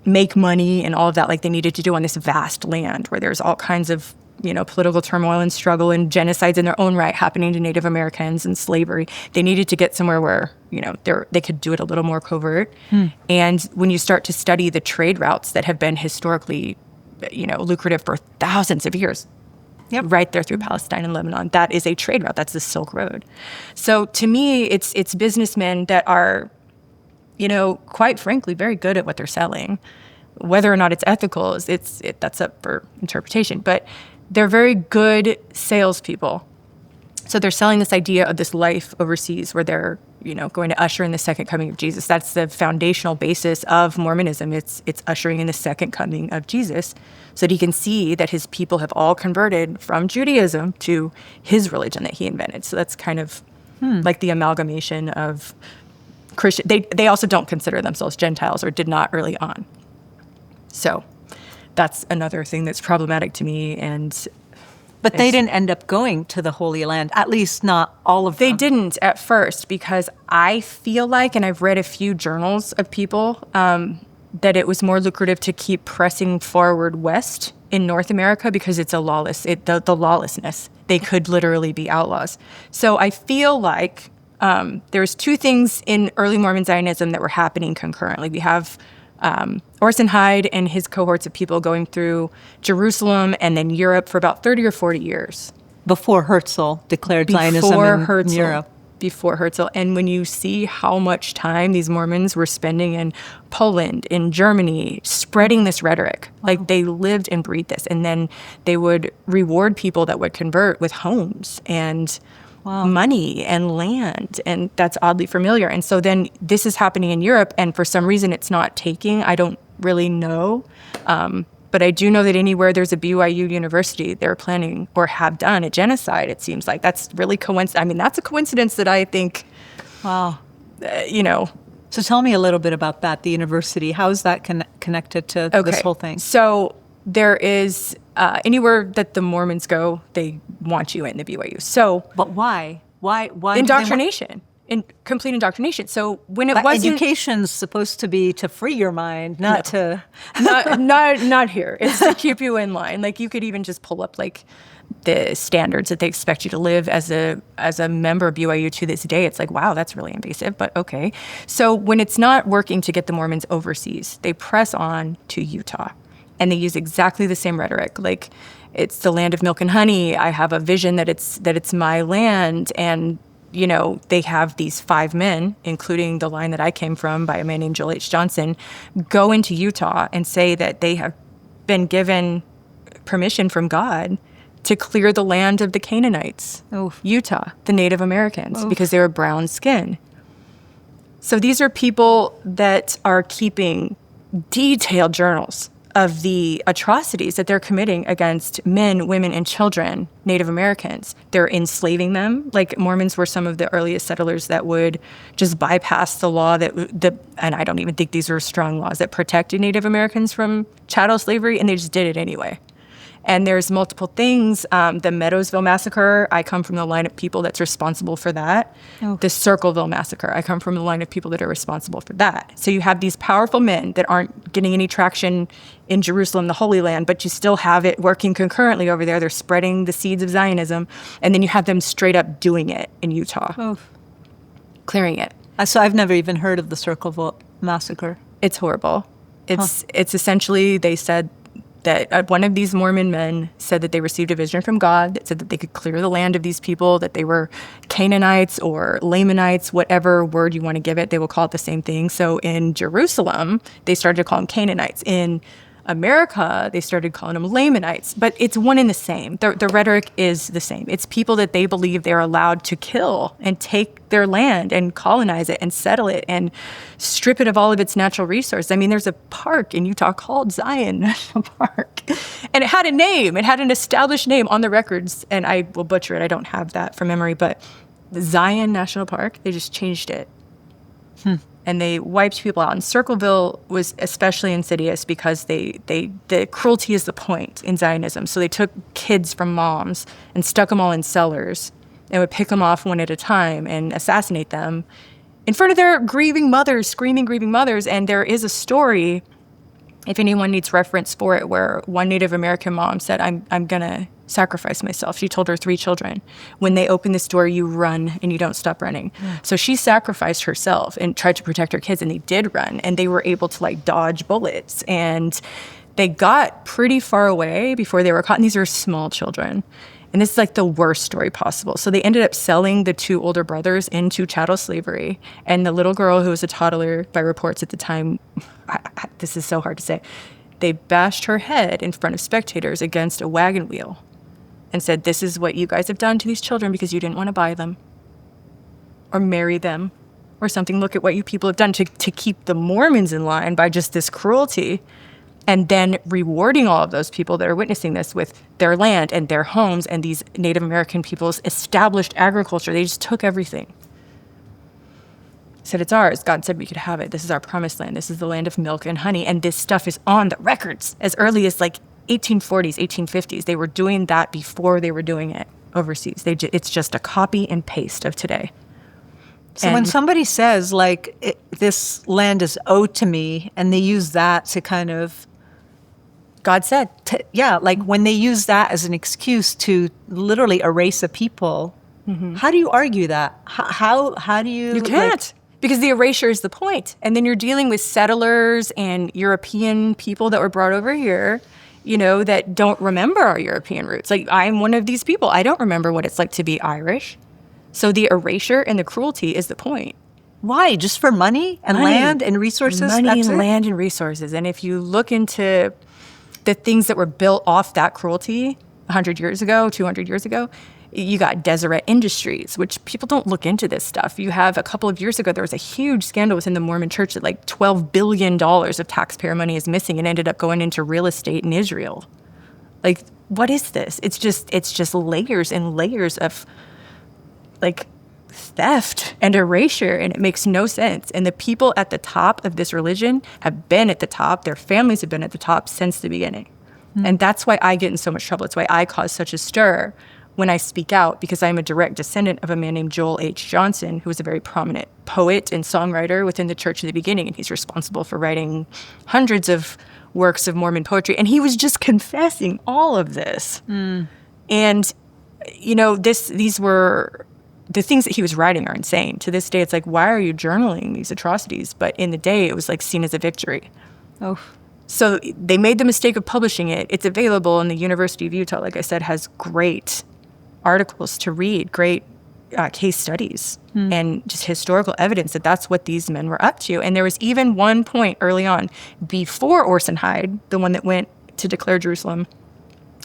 make money and all of that like they needed to do on this vast land where there's all kinds of, political turmoil and struggle and genocides in their own right happening to Native Americans and slavery. They needed to get somewhere where, they could do it a little more covert. And when you start to study the trade routes that have been historically, lucrative for thousands of years, right there through Palestine and Lebanon, that is a trade route. That's the Silk Road. So to me, it's businessmen that are, quite frankly, very good at what they're selling. Whether or not it's ethical, that's up for interpretation. But they're very good salespeople. So they're selling this idea of this life overseas where they're, going to usher in the second coming of Jesus. That's the foundational basis of Mormonism. It's ushering in the second coming of Jesus so that he can see that his people have all converted from Judaism to his religion that he invented. So that's kind of like the amalgamation of Christian. They also don't consider themselves Gentiles or did not early on. So that's another thing that's problematic to me. And But they didn't end up going to the Holy Land, at least not all of them. They didn't at first, because I feel like, and I've read a few journals of people, that it was more lucrative to keep pressing forward west in North America because it's the lawlessness. They could literally be outlaws. So I feel like there's two things in early Mormon Zionism that were happening concurrently. We have Orson Hyde and his cohorts of people going through Jerusalem and then Europe for about 30 or 40 years. Before Herzl declared Zionism in Europe. Before Herzl. And when you see how much time these Mormons were spending in Poland, in Germany, spreading this rhetoric, like they lived and breathed this. And then they would reward people that would convert with homes and money and land, and that's oddly familiar. And so then this is happening in Europe, and for some reason it's not taking. I don't really know, but I do know that anywhere there's a BYU university, they're planning or have done a genocide. It seems like that's really coincidence. I mean, that's a coincidence that I think, So tell me a little bit about that, the university. How is that connected to this whole thing? So there is anywhere that the Mormons go, they want you in the BYU. So, but why? Why? Indoctrination, complete indoctrination. So when it wasn't, education's supposed to be to free your mind, not not here. It's to keep you in line. Like you could even just pull up like the standards that they expect you to live as a member of BYU to this day. It's like, wow, that's really invasive, but okay. So when it's not working to get the Mormons overseas, they press on to Utah. And they use exactly the same rhetoric, like it's the land of milk and honey. I have a vision that it's my land, and they have these 5 men, including the line that I came from by a man named Joel H. Johnson, go into Utah and say that they have been given permission from God to clear the land of the Canaanites, Utah, the Native Americans, because they were brown skin. So these are people that are keeping detailed journals of the atrocities that they're committing against men, women, and children, Native Americans. They're enslaving them. Like Mormons were some of the earliest settlers that would just bypass the law and I don't even think these were strong laws that protected Native Americans from chattel slavery, and they just did it anyway. And there's multiple things. The Meadowsville Massacre, I come from the line of people that's responsible for that. The Circleville Massacre, I come from the line of people that are responsible for that. So you have these powerful men that aren't getting any traction in Jerusalem, the Holy Land, but you still have it working concurrently over there. They're spreading the seeds of Zionism. And then you have them straight up doing it in Utah, clearing it. So I've never even heard of the Circleville Massacre. It's horrible. It's essentially, they said, that one of these Mormon men said that they received a vision from God that said that they could clear the land of these people, that they were Canaanites or Lamanites, whatever word you want to give it, they will call it the same thing. So in Jerusalem, they started to call them Canaanites. In America, they started calling them Lamanites, but it's one and the same. The rhetoric is the same. It's people that they believe they're allowed to kill and take their land and colonize it and settle it and strip it of all of its natural resources. I mean, there's a park in Utah called Zion National Park, and it had a name. It had an established name on the records, and I will butcher it. I don't have that from memory, but the Zion National Park, they just changed it. And they wiped people out. And Circleville was especially insidious because the cruelty is the point in Zionism. So they took kids from moms and stuck them all in cellars and would pick them off one at a time and assassinate them in front of their grieving mothers, screaming, grieving mothers. And there is a story, if anyone needs reference for it, where one Native American mom said, I'm going to sacrifice myself. She told her 3 children, when they open this door, you run and you don't stop running. So she sacrificed herself and tried to protect her kids, and they did run, and they were able to dodge bullets, and they got pretty far away before they were caught. And these are small children. And this is the worst story possible. So they ended up selling the 2 older brothers into chattel slavery. And the little girl, who was a toddler by reports at the time, this is so hard to say, they bashed her head in front of spectators against a wagon wheel and said, this is what you guys have done to these children because you didn't want to buy them or marry them or something. Look at what you people have done to keep the Mormons in line by just this cruelty. And then rewarding all of those people that are witnessing this with their land and their homes and these Native American people's established agriculture. They just took everything. Said, it's ours. God said we could have it. This is our promised land. This is the land of milk and honey. And this stuff is on the records as early as 1840s, 1850s. They were doing that before they were doing it overseas. It's just a copy and paste of today. So when somebody says, like, this land is owed to me, and they use that to kind of... God said. Like when they use that as an excuse to literally erase a people, how do you argue that? How do you... You can't. Because the erasure is the point. And then you're dealing with settlers and European people that were brought over here, you know, that don't remember our European roots. Like, I'm one of these people. I don't remember what it's like to be Irish. So the erasure and the cruelty is the point. Why? Just for money and land and resources? Money and land and resources. And if you look into the things that were built off that cruelty 100 years ago, 200 years ago, you got Deseret Industries, which people don't look into this stuff. You have a couple of years ago, there was a huge scandal within the Mormon Church that like $12 billion of taxpayer money is missing and ended up going into real estate in Israel. Like, what is this? It's just layers and layers of like theft and erasure, and it makes no sense. And the people at the top of this religion have been at the top. Their families have been at the top since the beginning. And that's why I get in so much trouble. It's why I cause such a stir when I speak out, because I'm a direct descendant of a man named Joel H. Johnson, who was a very prominent poet and songwriter within the church in the beginning. And he's responsible for writing hundreds of works of Mormon poetry. And he was just confessing all of this. And, you know, these were... the things that he was writing are insane. To this day, it's like, why are you journaling these atrocities? But in the day, it was like seen as a victory. Oh. So they made the mistake of publishing it. It's available, and the University of Utah, like I said, has great articles to read, great case studies, and just historical evidence that that's what these men were up to. And there was even one point early on, before Orson Hyde, the one that went to declare Jerusalem,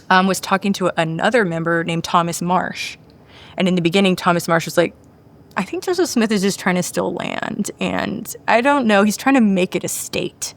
was talking to another member named Thomas Marsh. And in the beginning, Thomas Marsh was like, I think Joseph Smith is just trying to steal land. And I don't know, he's trying to make it a state.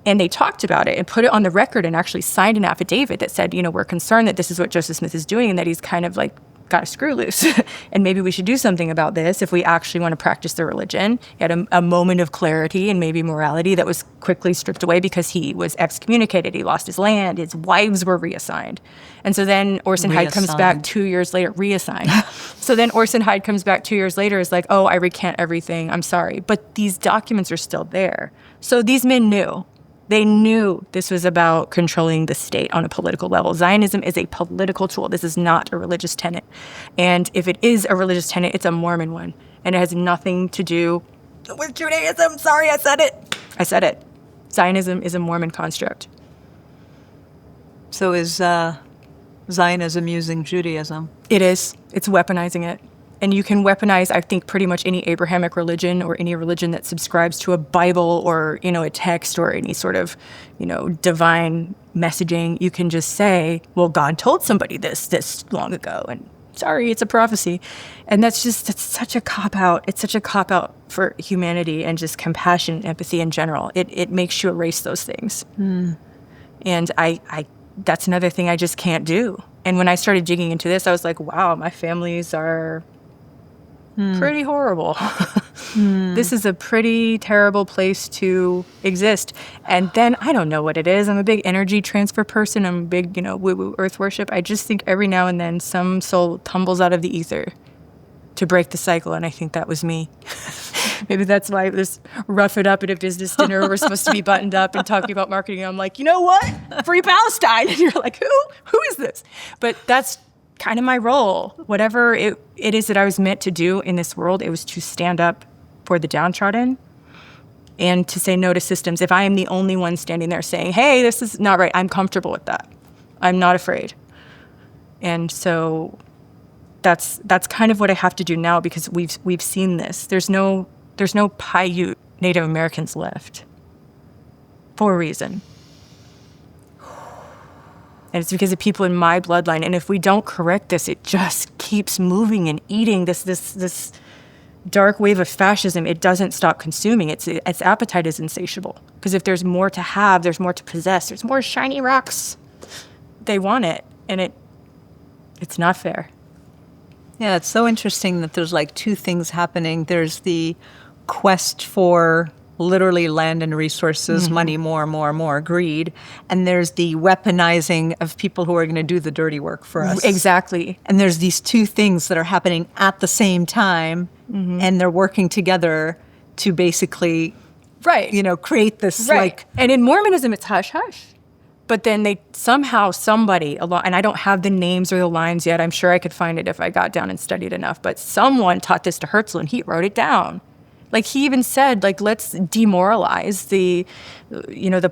And they talked about it and put it on the record and actually signed an affidavit that said, you know, we're concerned that this is what Joseph Smith is doing and that he's kind of like got a screw loose. And maybe we should do something about this if we actually want to practice the religion. He had a moment of clarity and maybe morality that was quickly stripped away because he was excommunicated. He lost his land. His wives were reassigned. And so then Orson Hyde comes back 2 years later, reassigned. So then Orson Hyde comes back 2 years later, is like, oh, I recant everything. I'm sorry. But these documents are still there. So these men knew. They knew this was about controlling the state on a political level. Zionism is a political tool. This is not a religious tenet. And if it is a religious tenet, it's a Mormon one. And it has nothing to do with Judaism. Sorry, I said it. I said it. Zionism is a Mormon construct. So is Zionism using Judaism? It is. It's weaponizing it. And you can weaponize, I think, pretty much any Abrahamic religion or any religion that subscribes to a Bible or, you know, a text or any sort of, you know, divine messaging. You can just say, well, God told somebody this long ago, and sorry, it's a prophecy. And it's such a cop-out. It's such a cop-out for humanity and just compassion and empathy in general. It makes you erase those things. And I that's another thing I just can't do. And when I started digging into this, I was like, wow, my families are... pretty horrible. This is a pretty terrible place to exist. And then I don't know what it is. I'm a big energy transfer person. I'm a big, you know, woo-woo earth worship. I just think every now and then some soul tumbles out of the ether to break the cycle. And I think that was me. Maybe that's why this rough it up at a business dinner. We're supposed to be buttoned up and talking about marketing. I'm like, you know what? Free Palestine. And you're like, who is this? But that's kind of my role. Whatever it is that I was meant to do in this world, it was to stand up for the downtrodden and to say no to systems. If I am the only one standing there saying, hey, this is not right, I'm comfortable with that. I'm not afraid. And so that's kind of what I have to do now, because we've seen this. There's no Paiute Native Americans left for a reason. And it's because of people in my bloodline. And if we don't correct this, it just keeps moving and eating this dark wave of fascism. It doesn't stop consuming. Its appetite is insatiable. Because if there's more to have, there's more to possess, there's more shiny rocks, they want it. And it's not fair. Yeah, it's so interesting that there's like two things happening. There's the quest for literally land and resources, money, more, greed. And there's the weaponizing of people who are going to do the dirty work for us. Exactly. And there's these two things that are happening at the same time, and they're working together to basically, create this And in Mormonism, it's hush-hush. But then somebody along, and I don't have the names or the lines yet. I'm sure I could find it if I got down and studied enough. But someone taught this to Herzl, and he wrote it down. Like, he even said, like, let's demoralize the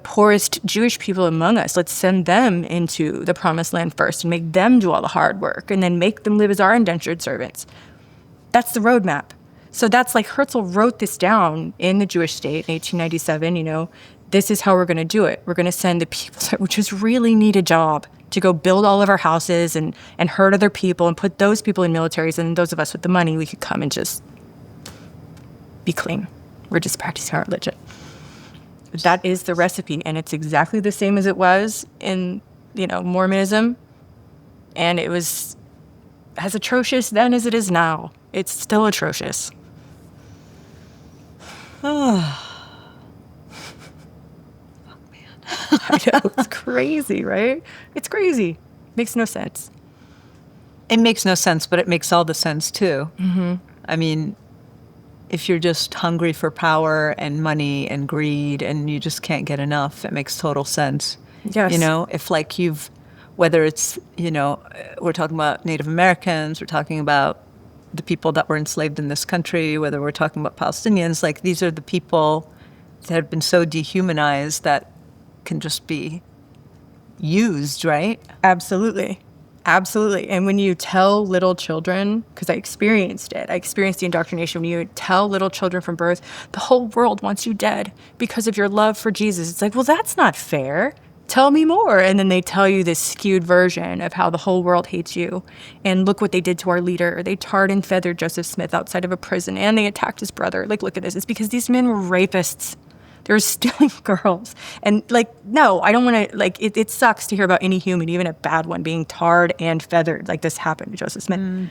poorest Jewish people among us. Let's send them into the promised land first and make them do all the hard work and then make them live as our indentured servants. That's the roadmap. So that's like Herzl wrote this down in the Jewish state in 1897, this is how we're going to do it. We're going to send the people that just really need a job to go build all of our houses and herd other people and put those people in militaries, and those of us with the money, we could come and just be clean. We're just practicing our religion. That is the recipe, and it's exactly the same as it was in, Mormonism, and it was as atrocious then as it is now. It's still atrocious. I know, it's crazy, right? It's crazy. Makes no sense. It makes no sense, but it makes all the sense, too. Mm-hmm. I mean, if you're just hungry for power and money and greed and you just can't get enough, it makes total sense. Yes. If whether it's, we're talking about Native Americans, we're talking about the people that were enslaved in this country, whether we're talking about Palestinians, like, these are the people that have been so dehumanized that can just be used, right? Absolutely. Absolutely. And when you tell little children, because I experienced the indoctrination, when you tell little children from birth, the whole world wants you dead because of your love for Jesus. It's like, well, that's not fair. Tell me more. And then they tell you this skewed version of how the whole world hates you. And look what they did to our leader. They tarred and feathered Joseph Smith outside of a prison, and they attacked his brother. Like, look at this. It's because these men were rapists. They were stealing girls. And, no, I don't want to, it sucks to hear about any human, even a bad one, being tarred and feathered like this happened to Joseph Smith.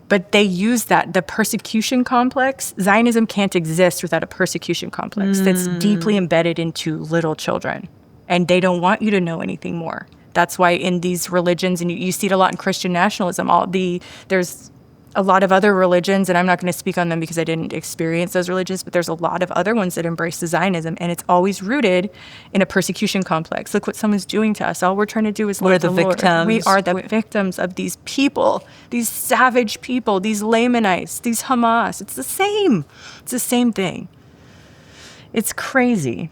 But they use the persecution complex. Zionism can't exist without a persecution complex that's deeply embedded into little children. And they don't want you to know anything more. That's why in these religions, and you see it a lot in Christian nationalism, there's a lot of other religions, and I'm not going to speak on them because I didn't experience those religions, but there's a lot of other ones that embrace the Zionism, and it's always rooted in a persecution complex. Look what someone's doing to us. All we're trying to do is love the Lord. Victims. We are the victims of these people, these savage people, these Lamanites, these Hamas. It's the same. It's the same thing. It's crazy.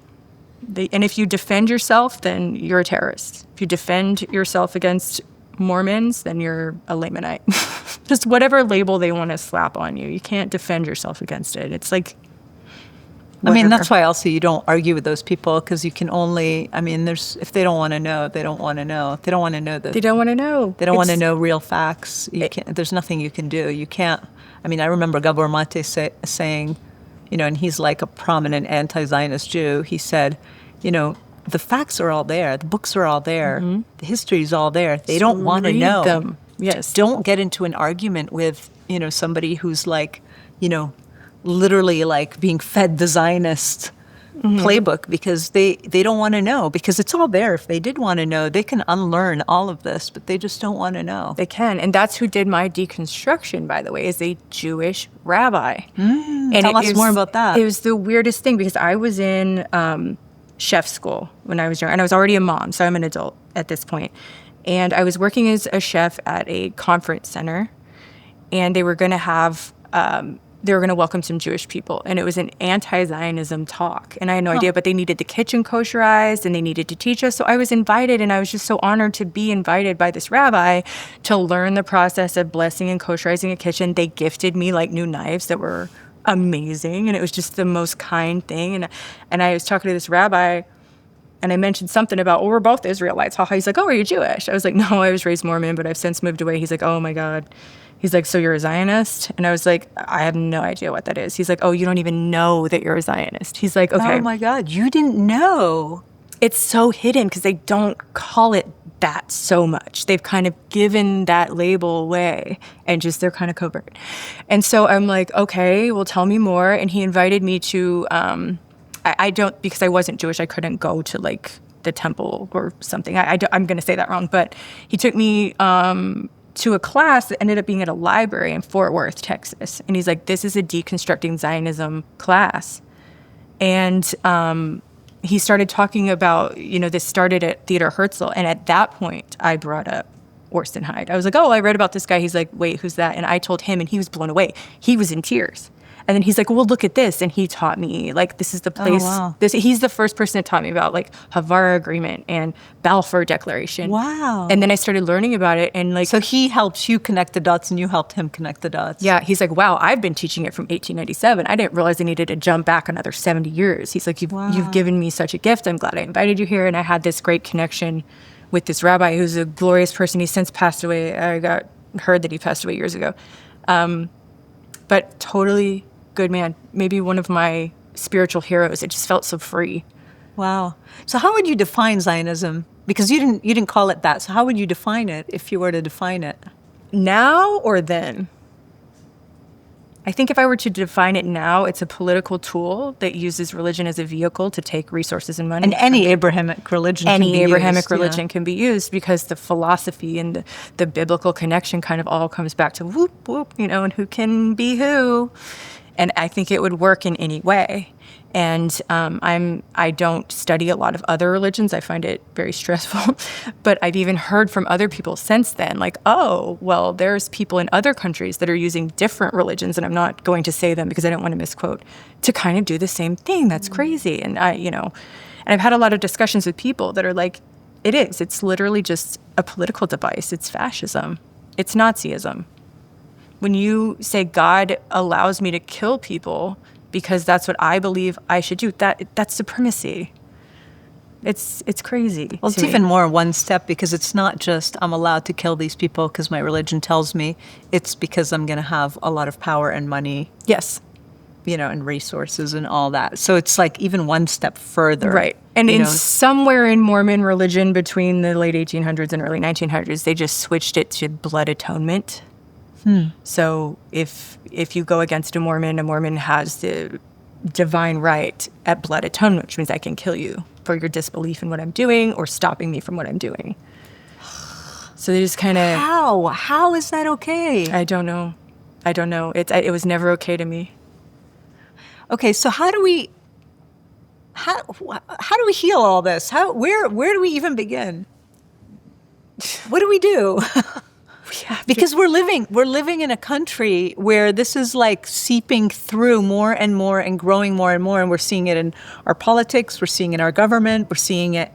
And if you defend yourself, then you're a terrorist. If you defend yourself against Mormons, then you're a Lamanite. Just whatever label they want to slap on you. You can't defend yourself against it. It's like, whatever. I mean, that's why also you don't argue with those people, because you can only, if they don't want to know, they don't want to know. If they don't want to know they don't want to know. They don't want to know real facts. There's nothing you can do. You can't. I remember Gabor Mate saying, and he's like a prominent anti-Zionist Jew. He said, the facts are all there. The books are all there. Mm-hmm. The history is all there. They don't want to know them. Yes. Don't get into an argument with, somebody who's literally being fed the Zionist playbook, because they don't want to know, because it's all there. If they did want to know, they can unlearn all of this, but they just don't want to know. They can. And that's who did my deconstruction, by the way, is a Jewish rabbi. And tell us more about that. It was the weirdest thing, because I was in chef school when I was young, and I was already a mom, so I'm an adult at this point. And I was working as a chef at a conference center, and they were going to have they were going to welcome some Jewish people, and it was an anti-Zionism talk, and I had no idea, but they needed the kitchen kosherized, and they needed to teach us, so I was invited, and I was just so honored to be invited by this rabbi to learn the process of blessing and kosherizing a kitchen. They gifted me new knives that were amazing, and it was just the most kind thing, and I was talking to this rabbi, and I mentioned something about, we're both Israelites. He's like, oh, are you Jewish? I was like, no, I was raised Mormon, but I've since moved away. He's like, oh my God. He's like, so you're a Zionist? And I was like, I have no idea what that is. He's like, oh, you don't even know that you're a Zionist. He's like, okay. Oh my God, you didn't know. It's so hidden because they don't call it that so much. They've kind of given that label away, and just they're kind of covert. And so I'm like, okay, well, tell me more. And he invited me to I don't, because I wasn't Jewish, I couldn't go to like the temple or something. I'm going to say that wrong, but he took me to a class that ended up being at a library in Fort Worth, Texas. And he's like, this is a deconstructing Zionism class. And he started talking about, this started at Theodore Herzl. And at that point, I brought up Orson Hyde. I was like, oh, I read about this guy. He's like, wait, who's that? And I told him, and he was blown away. He was in tears. And then he's like, well, look at this. And he taught me, like, this is the place. Oh, wow. He's the first person that taught me about, like, Havara Agreement and Balfour Declaration. Wow. And then I started learning about it. And, like, so he helped you connect the dots and you helped him connect the dots. Yeah. He's like, wow, I've been teaching it from 1897. I didn't realize I needed to jump back another 70 yeard. He's like, you've given me such a gift. I'm glad I invited you here. And I had this great connection with this rabbi who's a glorious person. He's since passed away. I heard that he passed away years ago. But totally good man. Maybe one of my spiritual heroes. It just felt so free. Wow. So how would you define Zionism? Because you didn't call it that. So how would you define it if you were to define it? Now or then? I think if I were to define it now, it's a political tool that uses religion as a vehicle to take resources and money. And any Abrahamic religion can be used. Any Abrahamic religion can be used, because the philosophy and the biblical connection kind of all comes back to whoop, whoop, and who can be who. And I think it would work in any way. And I don't study a lot of other religions. I find it very stressful. But I've even heard from other people since then, like, oh, well, there's people in other countries that are using different religions, and I'm not going to say them because I don't want to misquote, to kind of do the same thing. That's crazy. And and I've had a lot of discussions with people that are like, it's literally just a political device. It's fascism. It's Nazism. When you say God allows me to kill people because that's what I believe I should do, that's supremacy. It's crazy. Well, it's even more one step, because it's not just I'm allowed to kill these people because my religion tells me. It's because I'm going to have a lot of power and money. Yes. And resources and all that. So it's like even one step further. Right. And somewhere in Mormon religion between the late 1800s and early 1900s, they just switched it to blood atonement. So if you go against a Mormon has the divine right at blood atonement, which means I can kill you for your disbelief in what I'm doing or stopping me from what I'm doing. So they just kind of... How is that okay? I don't know. It was never okay to me. Okay, so how do we heal all this? Where do we even begin? What do we do? Because we're living in a country where this is like seeping through more and more and growing more and more, and we're seeing it in our politics, we're seeing it in our government, we're seeing it.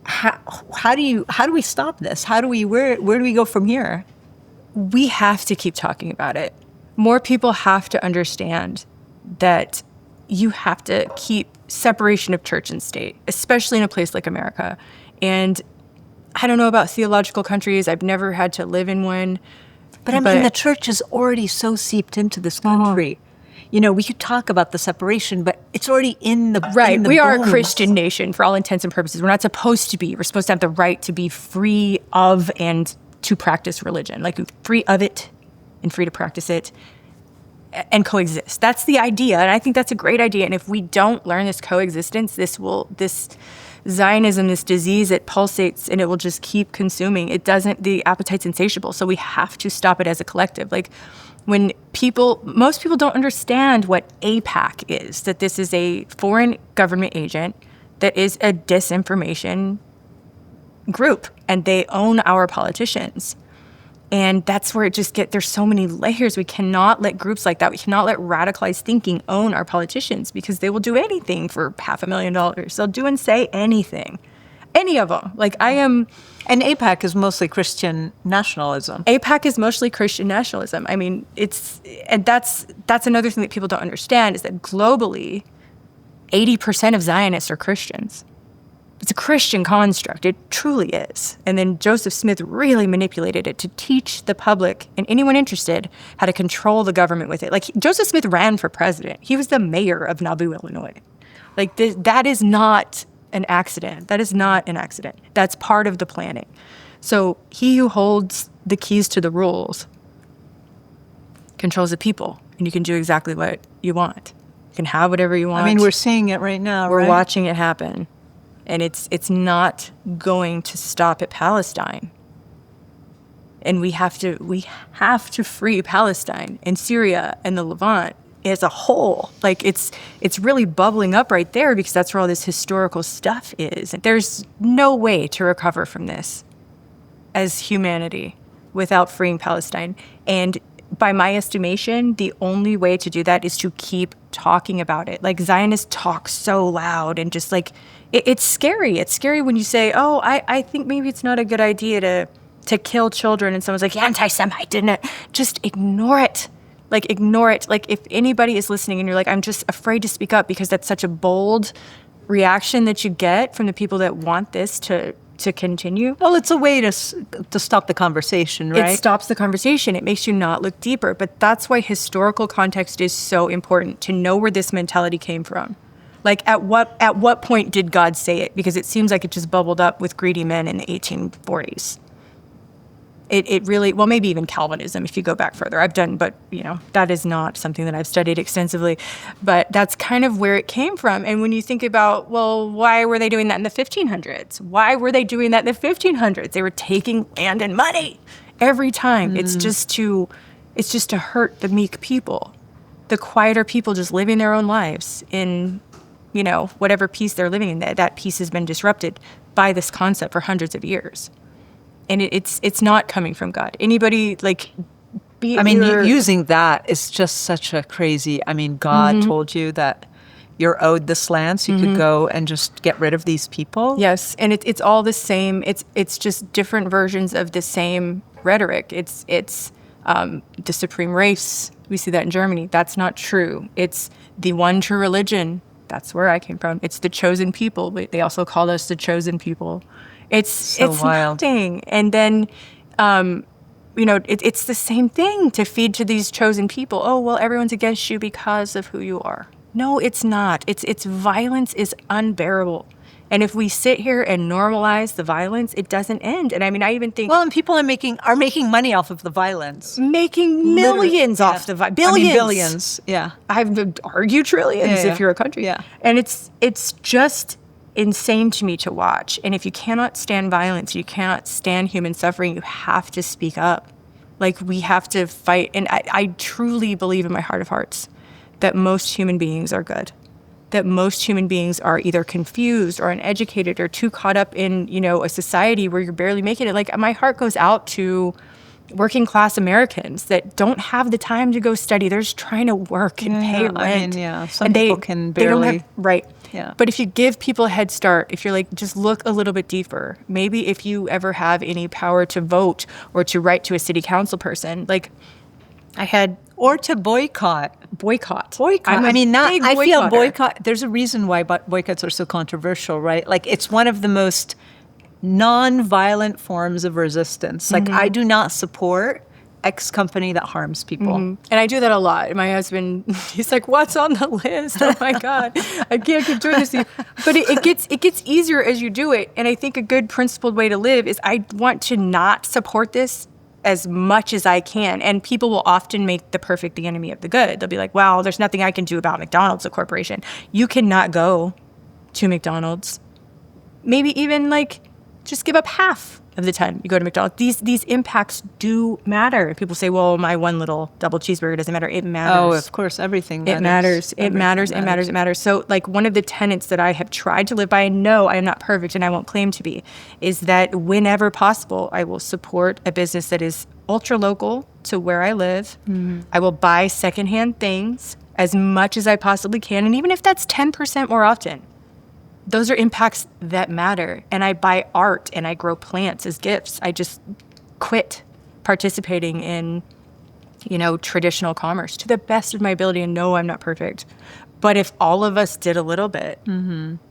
How do we stop this? Where do we go from here? We have to keep talking about it. More people have to understand that you have to keep separation of church and state, especially in a place like America. And I don't know about theological countries. I've never had to live in one. But I mean, the church is already so seeped into this country. We could talk about the separation, but it's already in the right. In the we bones. are a Christian nation for all intents and purposes. We're not supposed to be. We're supposed to have the right to be free of and to practice religion, like free of it and free to practice it and coexist. That's the idea, and I think that's a great idea. And if we don't learn this coexistence, this Zionism, this disease, it pulsates and it will just keep consuming. The appetite's insatiable. So we have to stop it as a collective. Like most people don't understand what AIPAC is, that this is a foreign government agent that is a disinformation group, and they own our politicians. And that's where there's so many layers. We cannot let groups like that, we cannot let radicalized thinking own our politicians, because they will do anything for $500,000. They'll do and say anything. Any of them. And AIPAC is mostly Christian nationalism. AIPAC is mostly Christian nationalism. I mean, that's another thing that people don't understand, is that globally, 80% of Zionists are Christians. It's a Christian construct. It truly is. And then Joseph Smith really manipulated it to teach the public and anyone interested how to control the government with it. Like, Joseph Smith ran for president. He was the mayor of Nauvoo, Illinois. Like, that is not an accident. That is not an accident. That's part of the planning. So he who holds the keys to the rules controls the people, and you can do exactly what you want. You can have whatever you want. I mean, we're seeing it right now, We're right? watching it happen. And it's not going to stop at Palestine. And we have to free Palestine and Syria and the Levant as a whole. Like it's really bubbling up right there because that's where all this historical stuff is. There's no way to recover from this as humanity without freeing Palestine. And by my estimation, the only way to do that is to keep talking about it. Like Zionists talk so loud and just like, it's scary. It's scary when you say, oh, I think maybe it's not a good idea to kill children. And someone's like, yeah, anti-Semite, didn't it? Just ignore it. Like, ignore it. Like, if anybody is listening and you're like, I'm just afraid to speak up because that's such a bold reaction that you get from the people that want this to continue. Well, it's a way to stop the conversation, right? It stops the conversation. It makes you not look deeper. But that's why historical context is so important, to know where this mentality came from. Like, at what point did God say it? Because it seems like it just bubbled up with greedy men in the 1840s. It really, well, maybe even Calvinism, if you go back further. But, that is not something that I've studied extensively. But that's kind of where it came from. And when you think about, well, why were they doing that in the 1500s? Why were they doing that in the 1500s? They were taking land and money every time. It's just to hurt the meek people, the quieter people just living their own lives in, whatever peace they're living in. That peace has been disrupted by this concept for hundreds of years. And it's not coming from God. Anybody, using that is just such a crazy, God told you that you're owed this land, so you could go and just get rid of these people? Yes, and it's all the same. It's just different versions of the same rhetoric. It's the supreme race. We see that in Germany. That's not true. It's the one true religion. That's where I came from. It's the chosen people. They also call us the chosen people. It's wild. Nothing. And then, it's the same thing to feed to these chosen people. Oh, well, everyone's against you because of who you are. No, it's not. It's violence is unbearable. And if we sit here and normalize the violence, it doesn't end. And I even think... Well, and people are making money off of the violence. Making millions off the violence. Billions. Billions, yeah. I would argue trillions if you're a country. Yeah. And it's just insane to me to watch. And if you cannot stand violence, you cannot stand human suffering, you have to speak up. Like, we have to fight. And I truly believe in my heart of hearts that most human beings are good. That most human beings are either confused or uneducated or too caught up in, a society where you're barely making it. Like, my heart goes out to working class Americans that don't have the time to go study. They're just trying to work and pay rent. Some people can barely. Right. Yeah. But if you give people a head start, if you're like, just look a little bit deeper, maybe if you ever have any power to vote or to write to a city council person, or to boycott. Boycott. I feel boycott. There's a reason why boycotts are so controversial, right? Like, it's one of the most non-violent forms of resistance. Like, I do not support X company that harms people. And I do that a lot. My husband, he's like, what's on the list? Oh my God, I can't keep doing this to you. But it gets easier as you do it. And I think a good principled way to live is I want to not support this as much as I can. And people will often make the perfect the enemy of the good. They'll be like, well, there's nothing I can do about McDonald's, a corporation. You cannot go to McDonald's. Maybe even just give up half of the time you go to McDonald's. These impacts do matter. People say, well, my one little double cheeseburger doesn't matter. It matters. Oh, of course, everything matters. It matters. So, one of the tenets that I have tried to live by, and no, I am not perfect and I won't claim to be, is that whenever possible, I will support a business that is ultra local to where I live. I will buy secondhand things as much as I possibly can. And even if that's 10% more often, those are impacts that matter. And I buy art and I grow plants as gifts. I just quit participating in, traditional commerce to the best of my ability. And no, I'm not perfect. But if all of us did a little bit,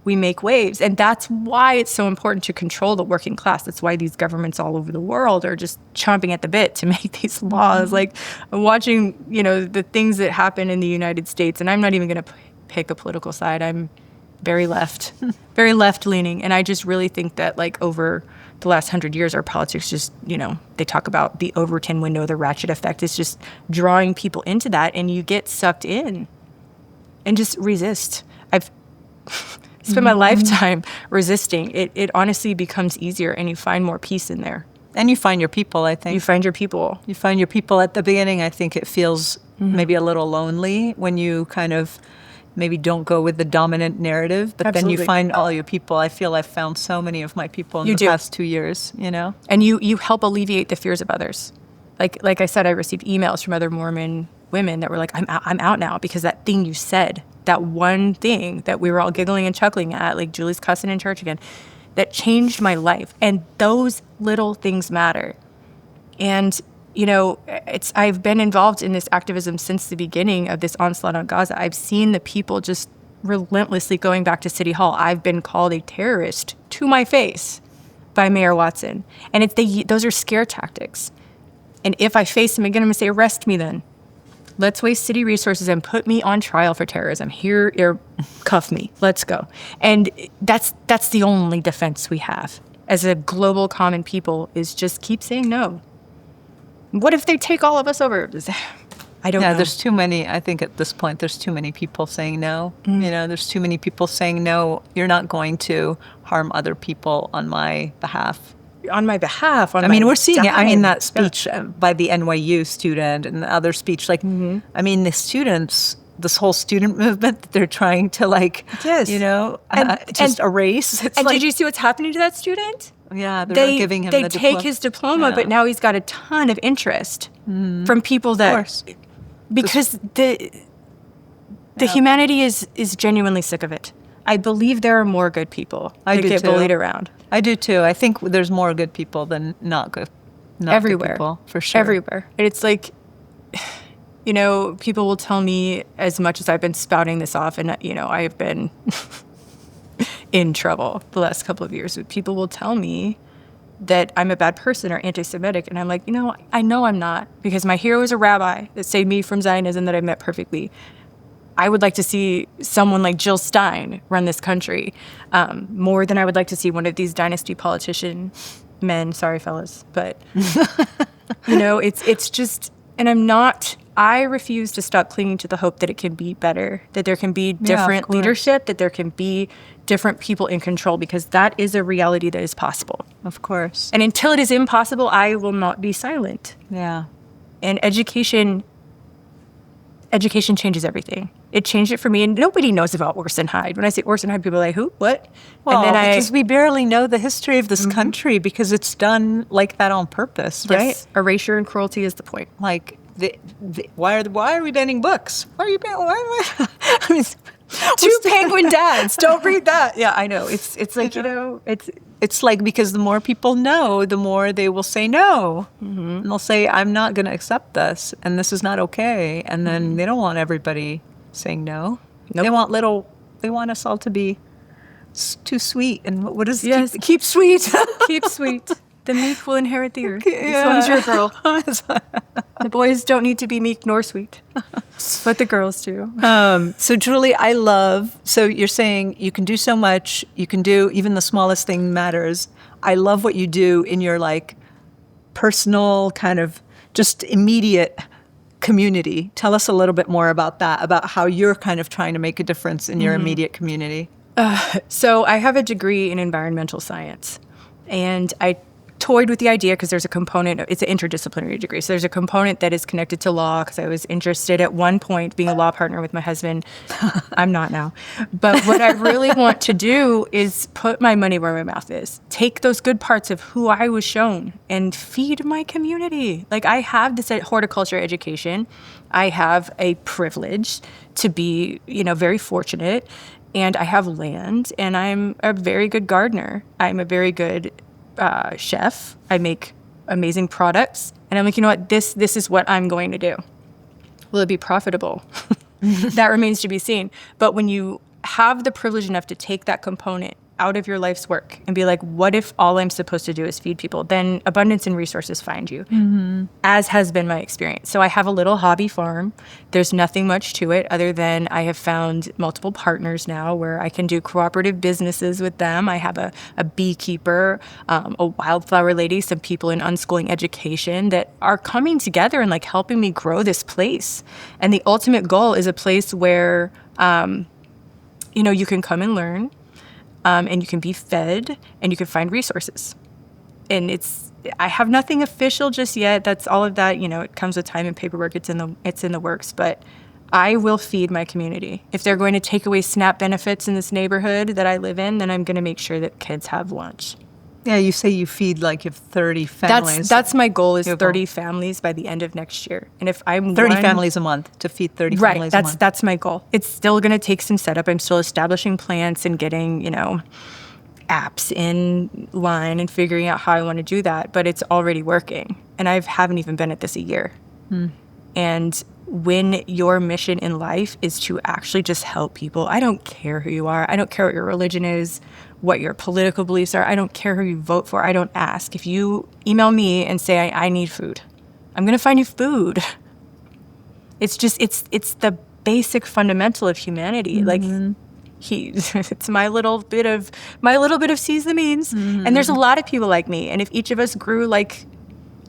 we make waves. And that's why it's so important to control the working class. That's why these governments all over the world are just chomping at the bit to make these laws. Like, I'm watching, the things that happen in the United States. And I'm not even going to pick a political side. I'm very left, very left-leaning. And I just really think that, over the last 100 years, our politics just, they talk about the Overton window, the ratchet effect. It's just drawing people into that, and you get sucked in. and just resist. I've spent my lifetime resisting. It honestly becomes easier, and you find more peace in there. And you find your people, I think. You find your people. You find your people at the beginning. I think it feels maybe a little lonely when you kind of maybe don't go with the dominant narrative, but then you find all your people. I feel I've found so many of my people in the past 2 years, you know? And you help alleviate the fears of others. Like I said, I received emails from other Mormon women that were like, I'm out now because that thing you said, that one thing that we were all giggling and chuckling at, like Julie's cussing in church again, that changed my life. And those little things matter. And, you know, I've been involved in this activism since the beginning of this onslaught on Gaza. I've seen the people just relentlessly going back to City Hall. I've been called a terrorist to my face by Mayor Watson. And those are scare tactics. And if I face him again, I'm going to say, arrest me then. Let's waste city resources and put me on trial for terrorism. Here, cuff me. Let's go. And that's the only defense we have as a global common people, is just keep saying no. What if they take all of us over? I don't know. Yeah, there's too many. I think at this point, there's too many people saying no. You know, there's too many people saying no. You're not going to harm other people on my behalf. On my behalf. I mean, we're seeing it. I mean, that speech by the NYU student and the other speech, like, I mean, the students, this whole student movement that they're trying to, like, you know, just erase. And like, did you see what's happening to that student? Yeah, they're not giving him the diploma. They take his diploma, but now he's got a ton of interest from people that, of course, because the humanity is genuinely sick of it. I believe there are more good people that get bullied around. I do too. I think there's more good people than not good everywhere. Good people, for sure. Everywhere. And it's like, you know, people will tell me, as much as I've been spouting this off, and, you know, I have been in trouble the last couple of years, people will tell me that I'm a bad person or anti-Semitic. And I'm like, you know I'm not, because my hero is a rabbi that saved me from Zionism that I met perfectly. I would like to see someone like Jill Stein run this country more than I would like to see one of these dynasty politician men. Sorry, fellas. But, you know, it's just, and I refuse to stop clinging to the hope that it can be better, that there can be different leadership, that there can be different people in control, because that is a reality that is possible. Of course. And until it is impossible, I will not be silent. Yeah. And education changes everything. It changed it for me, and nobody knows about Orson Hyde. When I say Orson Hyde, people are like, who? What? Well, and then because we barely know the history of this country, because it's done like that on purpose, right? Yes. Erasure and cruelty is the point. Like, why are we banning books? Why are you banning? I mean, two penguin dads. Don't read that. Yeah, I know. It's like, you know, it's like, because the more people know, the more they will say no. And they'll say, I'm not going to accept this, and this is not okay. And then they don't want everybody saying no. Nope. They want us all to be too sweet. And what is keep sweet. Keep sweet. The meek will inherit the earth. As long as you're a girl. The boys don't need to be meek nor sweet, but the girls do. So Julie, so you're saying you can do so much. You can do even the smallest thing matters. I love what you do in your, like, personal kind of just immediate community. Tell us a little bit more about that, about how you're kind of trying to make a difference in your immediate community. So I have a degree in environmental science, and I toyed with the idea because there's a component, it's an interdisciplinary degree, so there's a component that is connected to law, because I was interested at one point being a law partner with my husband. I'm not now. But what I really want to do is put my money where my mouth is. Take those good parts of who I was shown and feed my community. Like, I have this horticulture education. I have a privilege to be, you know, very fortunate, and I have land, and I'm a very good gardener. I'm a very good chef. I make amazing products, and I'm like, you know what, this is what I'm going to do. Will it be profitable? That remains to be seen. But when you have the privilege enough to take that component out of your life's work and be like, what if all I'm supposed to do is feed people? Then abundance and resources find you, as has been my experience. So I have a little hobby farm. There's nothing much to it other than I have found multiple partners now where I can do cooperative businesses with them. I have a beekeeper, a wildflower lady, some people in unschooling education that are coming together and, like, helping me grow this place. And the ultimate goal is a place where You can come and learn, and you can be fed, and you can find resources. And I have nothing official just yet. That's all of that. It comes with time and paperwork. It's in the works. But I will feed my community. If they're going to take away SNAP benefits in this neighborhood that I live in, then I'm going to make sure that kids have lunch. Yeah, you say you feed you have 30 families. That's my goal is 30 families by the end of next year. And if I'm 30 families a month to feed 30 families a month. That's my goal. It's still going to take some setup. I'm still establishing plants and getting, apps in line and figuring out how I want to do that. But it's already working. And I haven't even been at this a year. And when your mission in life is to actually just help people, I don't care who you are. I don't care what your religion is, what your political beliefs are. I don't care who you vote for. I don't ask. If you email me and say, I need food, I'm going to find you food. It's just, it's the basic fundamental of humanity. It's my little bit of seize the means. And there's a lot of people like me. And if each of us grew like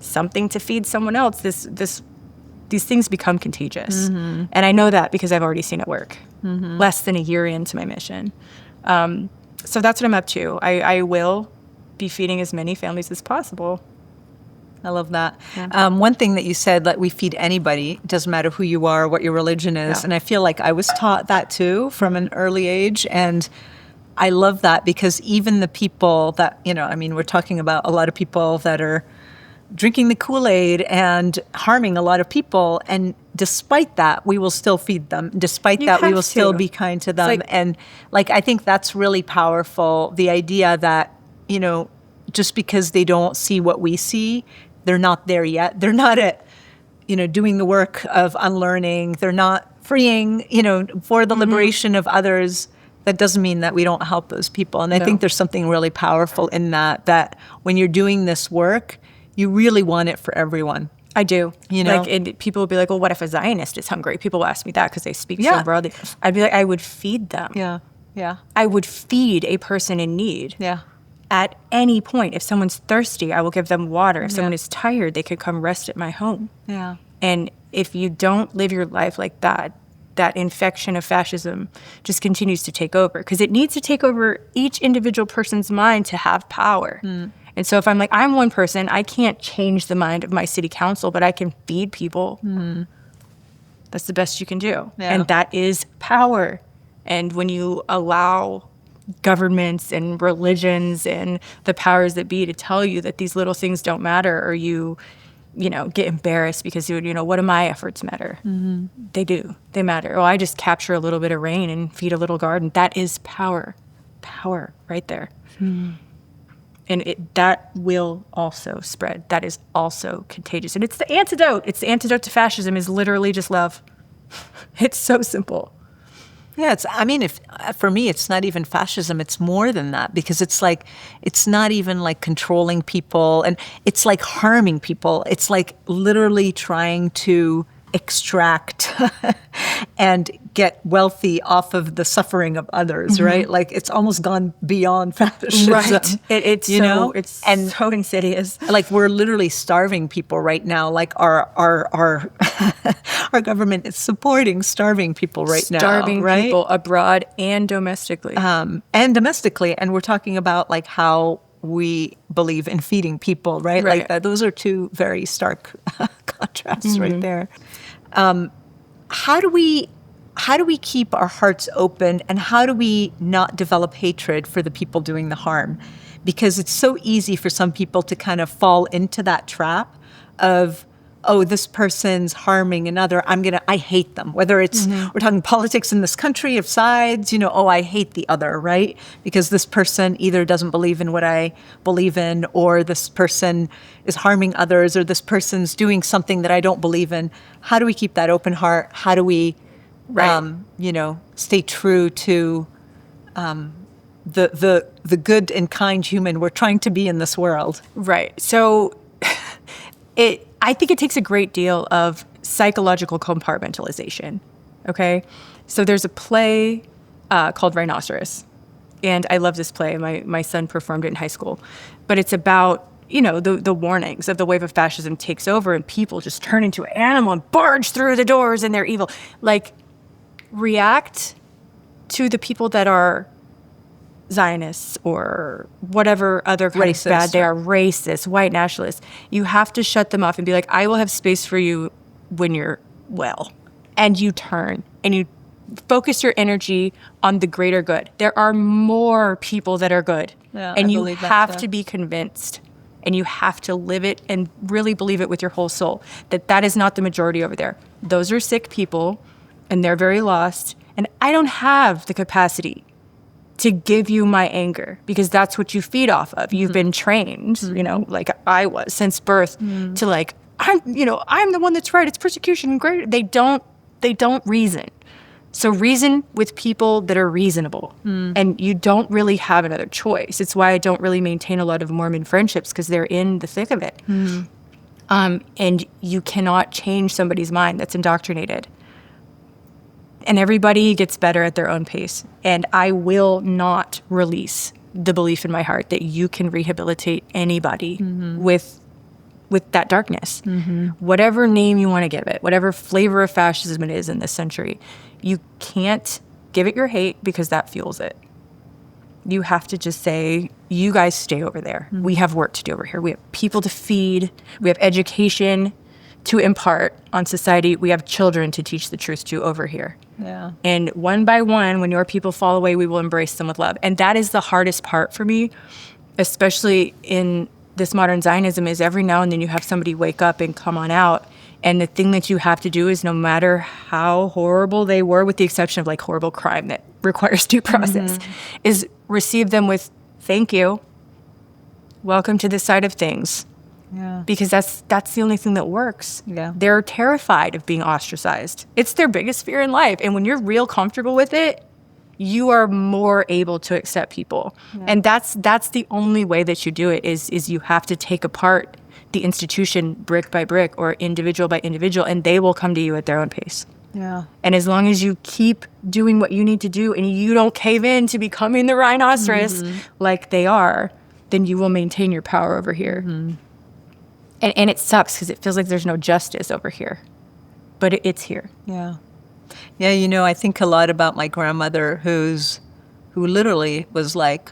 something to feed someone else, these things become contagious. And I know that because I've already seen it work less than a year into my mission. So that's what I'm up to. I will be feeding as many families as possible. I love that. Yeah. One thing that you said, that we feed anybody. It doesn't matter who you are, what your religion is. Yeah. And I feel like I was taught that too from an early age. And I love that because even the people that, we're talking about a lot of people that are drinking the Kool-Aid and harming a lot of people. And despite that, we will still feed them. Despite that, we will still be kind to them. And I think that's really powerful. The idea that, just because they don't see what we see, they're not there yet. They're not at, doing the work of unlearning. They're not freeing, for the liberation of others. That doesn't mean that we don't help those people. And I think there's something really powerful in that when you're doing this work, you really want it for everyone. I do. And people will be like, well, what if a Zionist is hungry? People will ask me that because they speak so broadly. I'd be like, I would feed them. Yeah. Yeah. I would feed a person in need. Yeah. At any point. If someone's thirsty, I will give them water. If someone is tired, they could come rest at my home. Yeah. And if you don't live your life like that, that infection of fascism just continues to take over. Because it needs to take over each individual person's mind to have power. And so if I'm like, I'm one person, I can't change the mind of my city council, but I can feed people. That's the best you can do. Yeah. And that is power. And when you allow governments and religions and the powers that be to tell you that these little things don't matter, or you get embarrassed because what do my efforts matter? They do. They matter. Oh, I just capture a little bit of rain and feed a little garden. That is power. Power right there. And that will also spread. That is also contagious. And it's the antidote. It's the antidote to fascism is literally just love. It's so simple. Yeah, for me, it's not even fascism. It's more than that, because it's not even like controlling people, and it's like harming people. It's like literally trying to extract and get wealthy off of the suffering of others, right? Like it's almost gone beyond fascism. Right. It's so insidious. Like we're literally starving people right now. Like our our government is supporting starving people right now. Starving right? people abroad and domestically. And we're talking about like how we believe in feeding people, right? Right. Like those are two very stark contrasts right there. How do we keep our hearts open, and how do we not develop hatred for the people doing the harm? Because it's so easy for some people to kind of fall into that trap of, oh, this person's harming another, I hate them. Whether it's, we're talking politics in this country of sides, I hate the other, right? Because this person either doesn't believe in what I believe in, or this person is harming others, or this person's doing something that I don't believe in. How do we keep that open heart? How do we, stay true to the good and kind human we're trying to be in this world? Right. So I think it takes a great deal of psychological compartmentalization, okay? So there's a play called Rhinoceros, and I love this play. My son performed it in high school. But it's about, the warnings of the wave of fascism takes over and people just turn into an animal and barge through the doors and they're evil. Like, react to the people that are Zionists or whatever other kind of bad they are, racist, white nationalists, you have to shut them off and be like, I will have space for you when you're well. And you turn and you focus your energy on the greater good. There are more people that are good. Yeah, and you have to be convinced, and you have to live it and really believe it with your whole soul, that that is not the majority over there. Those are sick people, and they're very lost. And I don't have the capacity to give you my anger, because that's what you feed off of. You've been trained, like I was since birth, to like, I'm the one that's right. It's persecution and great. They don't reason. So reason with people that are reasonable, and you don't really have another choice. It's why I don't really maintain a lot of Mormon friendships, because they're in the thick of it. And you cannot change somebody's mind that's indoctrinated. And everybody gets better at their own pace. And I will not release the belief in my heart that you can rehabilitate anybody with that darkness. Whatever name you want to give it, whatever flavor of fascism it is in this century, you can't give it your hate, because that fuels it. You have to just say, you guys stay over there. We have work to do over here. We have people to feed. We have education to impart on society. We have children to teach the truth to over here. Yeah. And one by one, when your people fall away, we will embrace them with love. And that is the hardest part for me, especially in this modern Zionism, is every now and then you have somebody wake up and come on out. And the thing that you have to do is, no matter how horrible they were, with the exception of like horrible crime that requires due process, is receive them with thank you. Welcome to this side of things. Yeah. Because that's the only thing that works. Yeah. They're terrified of being ostracized. It's their biggest fear in life. And when you're real comfortable with it, you are more able to accept people. Yeah. And that's the only way that you do it, is you have to take apart the institution brick by brick or individual by individual, and they will come to you at their own pace. Yeah. And as long as you keep doing what you need to do and you don't cave in to becoming the rhinoceros like they are, then you will maintain your power over here. And it sucks, because it feels like there's no justice over here. But it's here. Yeah. Yeah, I think a lot about my grandmother, who literally was like,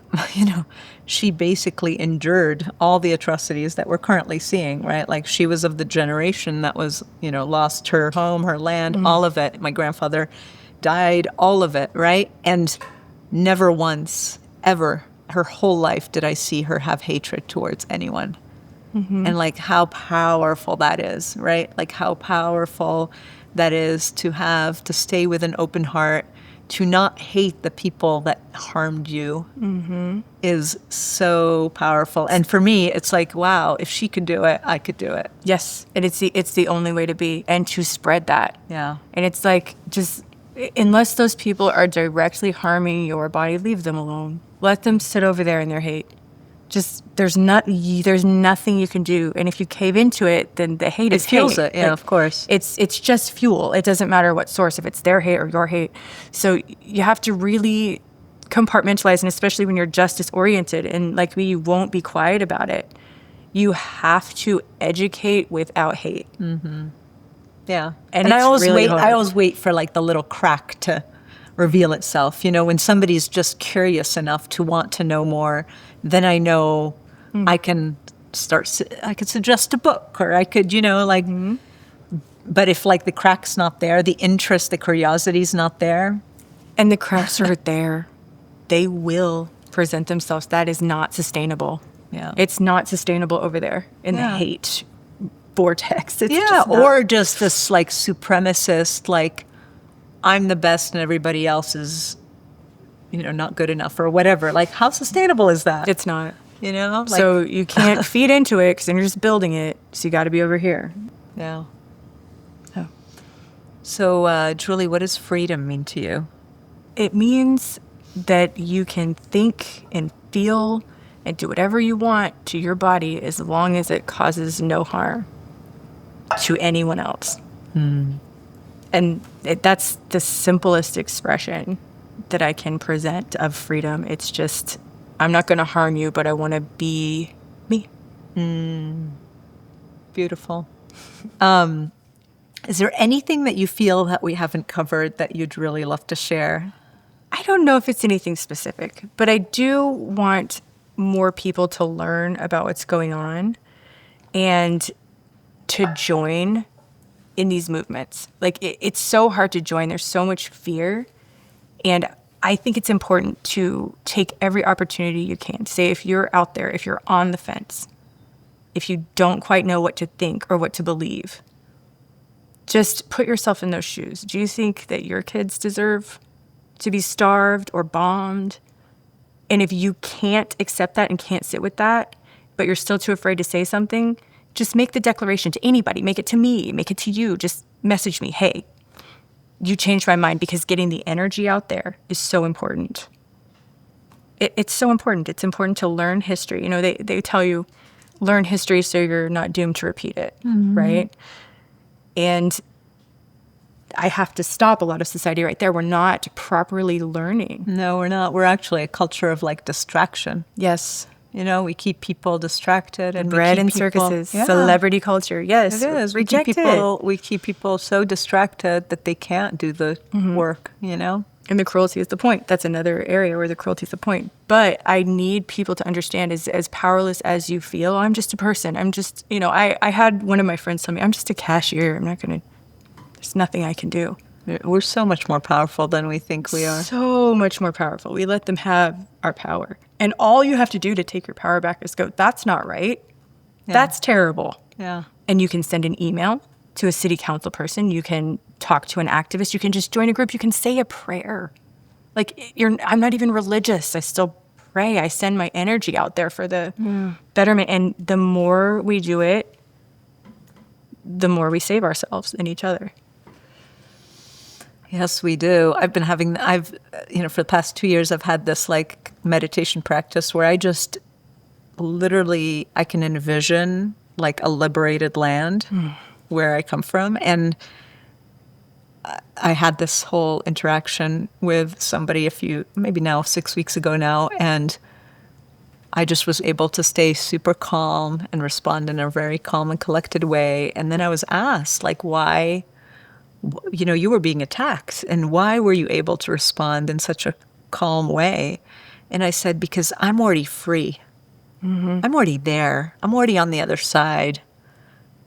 she basically endured all the atrocities that we're currently seeing, right? Like, she was of the generation that was, lost her home, her land, all of it. My grandfather died, all of it, right? And never once, ever, her whole life did I see her have hatred towards anyone. And like, how powerful that is, right? Like, how powerful that is to stay with an open heart, to not hate the people that harmed you, is so powerful. And for me, it's like, wow, if she could do it, I could do it. Yes, and it's the only way to be, and to spread that. Yeah. And it's like, just unless those people are directly harming your body, leave them alone. Let them sit over there in their hate. Just there's nothing you can do, and if you cave into it, then the hate is hate. It fuels it, yeah, of course. It's just fuel. It doesn't matter what source, if it's their hate or your hate. So you have to really compartmentalize, and especially when you're justice oriented, and like me, you won't be quiet about it. You have to educate without hate. Yeah, and I always really wait. hard. I always wait for like the little crack to reveal itself. When somebody's just curious enough to want to know more, then I know I can I could suggest a book, or I could, but if like the crack's not there, the interest, the curiosity's not there. And the cracks are there. They will present themselves. That is not sustainable. Yeah. It's not sustainable over there in the hate vortex. It's or just this like supremacist, like, I'm the best and everybody else is, not good enough or whatever. Like, how sustainable is that? It's not. Like, so you can't feed into it, because then you're just building it. So you got to be over here. Yeah. Oh. So, Julie, what does freedom mean to you? It means that you can think and feel and do whatever you want to your body, as long as it causes no harm to anyone else. And that's the simplest expression that I can present of freedom. It's just, I'm not going to harm you, but I want to be me. Beautiful. Is there anything that you feel that we haven't covered that you'd really love to share? I don't know if it's anything specific, but I do want more people to learn about what's going on and to join in these movements. Like, it's so hard to join. There's so much fear. And I think it's important to take every opportunity you can. Say, if you're out there, if you're on the fence, if you don't quite know what to think or what to believe, just put yourself in those shoes. Do you think that your kids deserve to be starved or bombed? And if you can't accept that and can't sit with that, but you're still too afraid to say something, just make the declaration to anybody. Make it to me. Make it to you. Just message me, hey, you changed my mind, because getting the energy out there is so important. It's so important. It's important to learn history. You know, they tell you, learn history so you're not doomed to repeat it, right? And I have to stop a lot of society right there. We're not properly learning. No, we're not. We're actually a culture of like distraction. Yes. You know, we keep people distracted and bread and circuses, celebrity culture. Yes, it is. We keep people so distracted that they can't do the work, you know? And the cruelty is the point. That's another area where the cruelty is the point. But I need people to understand, as powerless as you feel, I'm just a person. I'm just, you know, I had one of my friends tell me, I'm just a cashier. I'm not going to, there's nothing I can do. We're so much more powerful than we think we are. So much more powerful. We let them have our power. And all you have to do to take your power back is go, that's not right. Yeah. That's terrible. Yeah. And you can send an email to a city council person. You can talk to an activist. You can just join a group. You can say a prayer. Like, I'm not even religious. I still pray. I send my energy out there for the betterment. And the more we do it, the more we save ourselves and each other. Yes, we do. For the past 2 years, I've had this like meditation practice where I just literally, I can envision like a liberated land where I come from. And I had this whole interaction with somebody maybe now 6 weeks ago now, and I just was able to stay super calm and respond in a very calm and collected way. And then I was asked, like, why, you know, you were being attacked, and why were you able to respond in such a calm way? And I said, because I'm already free. I'm already there. I'm already on the other side.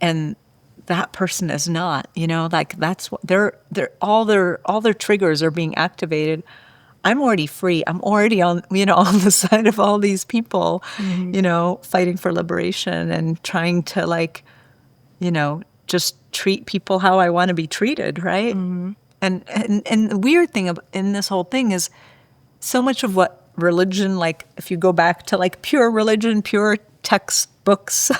And that person is not, you know, like that's what all their triggers are being activated. I'm already free. I'm already on the side of all these people, you know, fighting for liberation and trying to, like, you know, just treat people how I want to be treated, right? And the weird thing in this whole thing is so much of what religion, like if you go back to like pure religion, pure textbooks,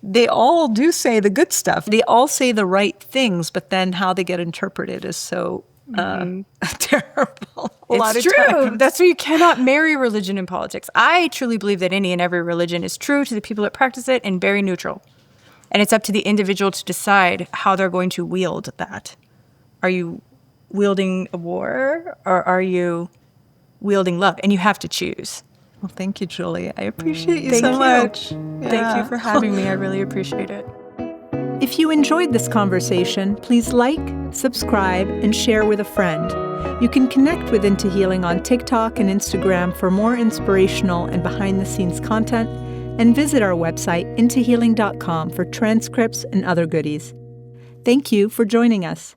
they all do say the good stuff. They all say the right things, but then how they get interpreted is so terrible. It's true. That's why you cannot marry religion and politics. I truly believe that any and every religion is true to the people that practice it and very neutral. And it's up to the individual to decide how they're going to wield that. Are you wielding a war, or are you wielding love? And you have to choose. Well, thank you, Julie. I appreciate you so much. Yeah. Thank you for having me. I really appreciate it. If you enjoyed this conversation, please like, subscribe, and share with a friend. You can connect with Into Healing on TikTok and Instagram for more inspirational and behind-the-scenes content, and visit our website, intohealing.com, for transcripts and other goodies. Thank you for joining us.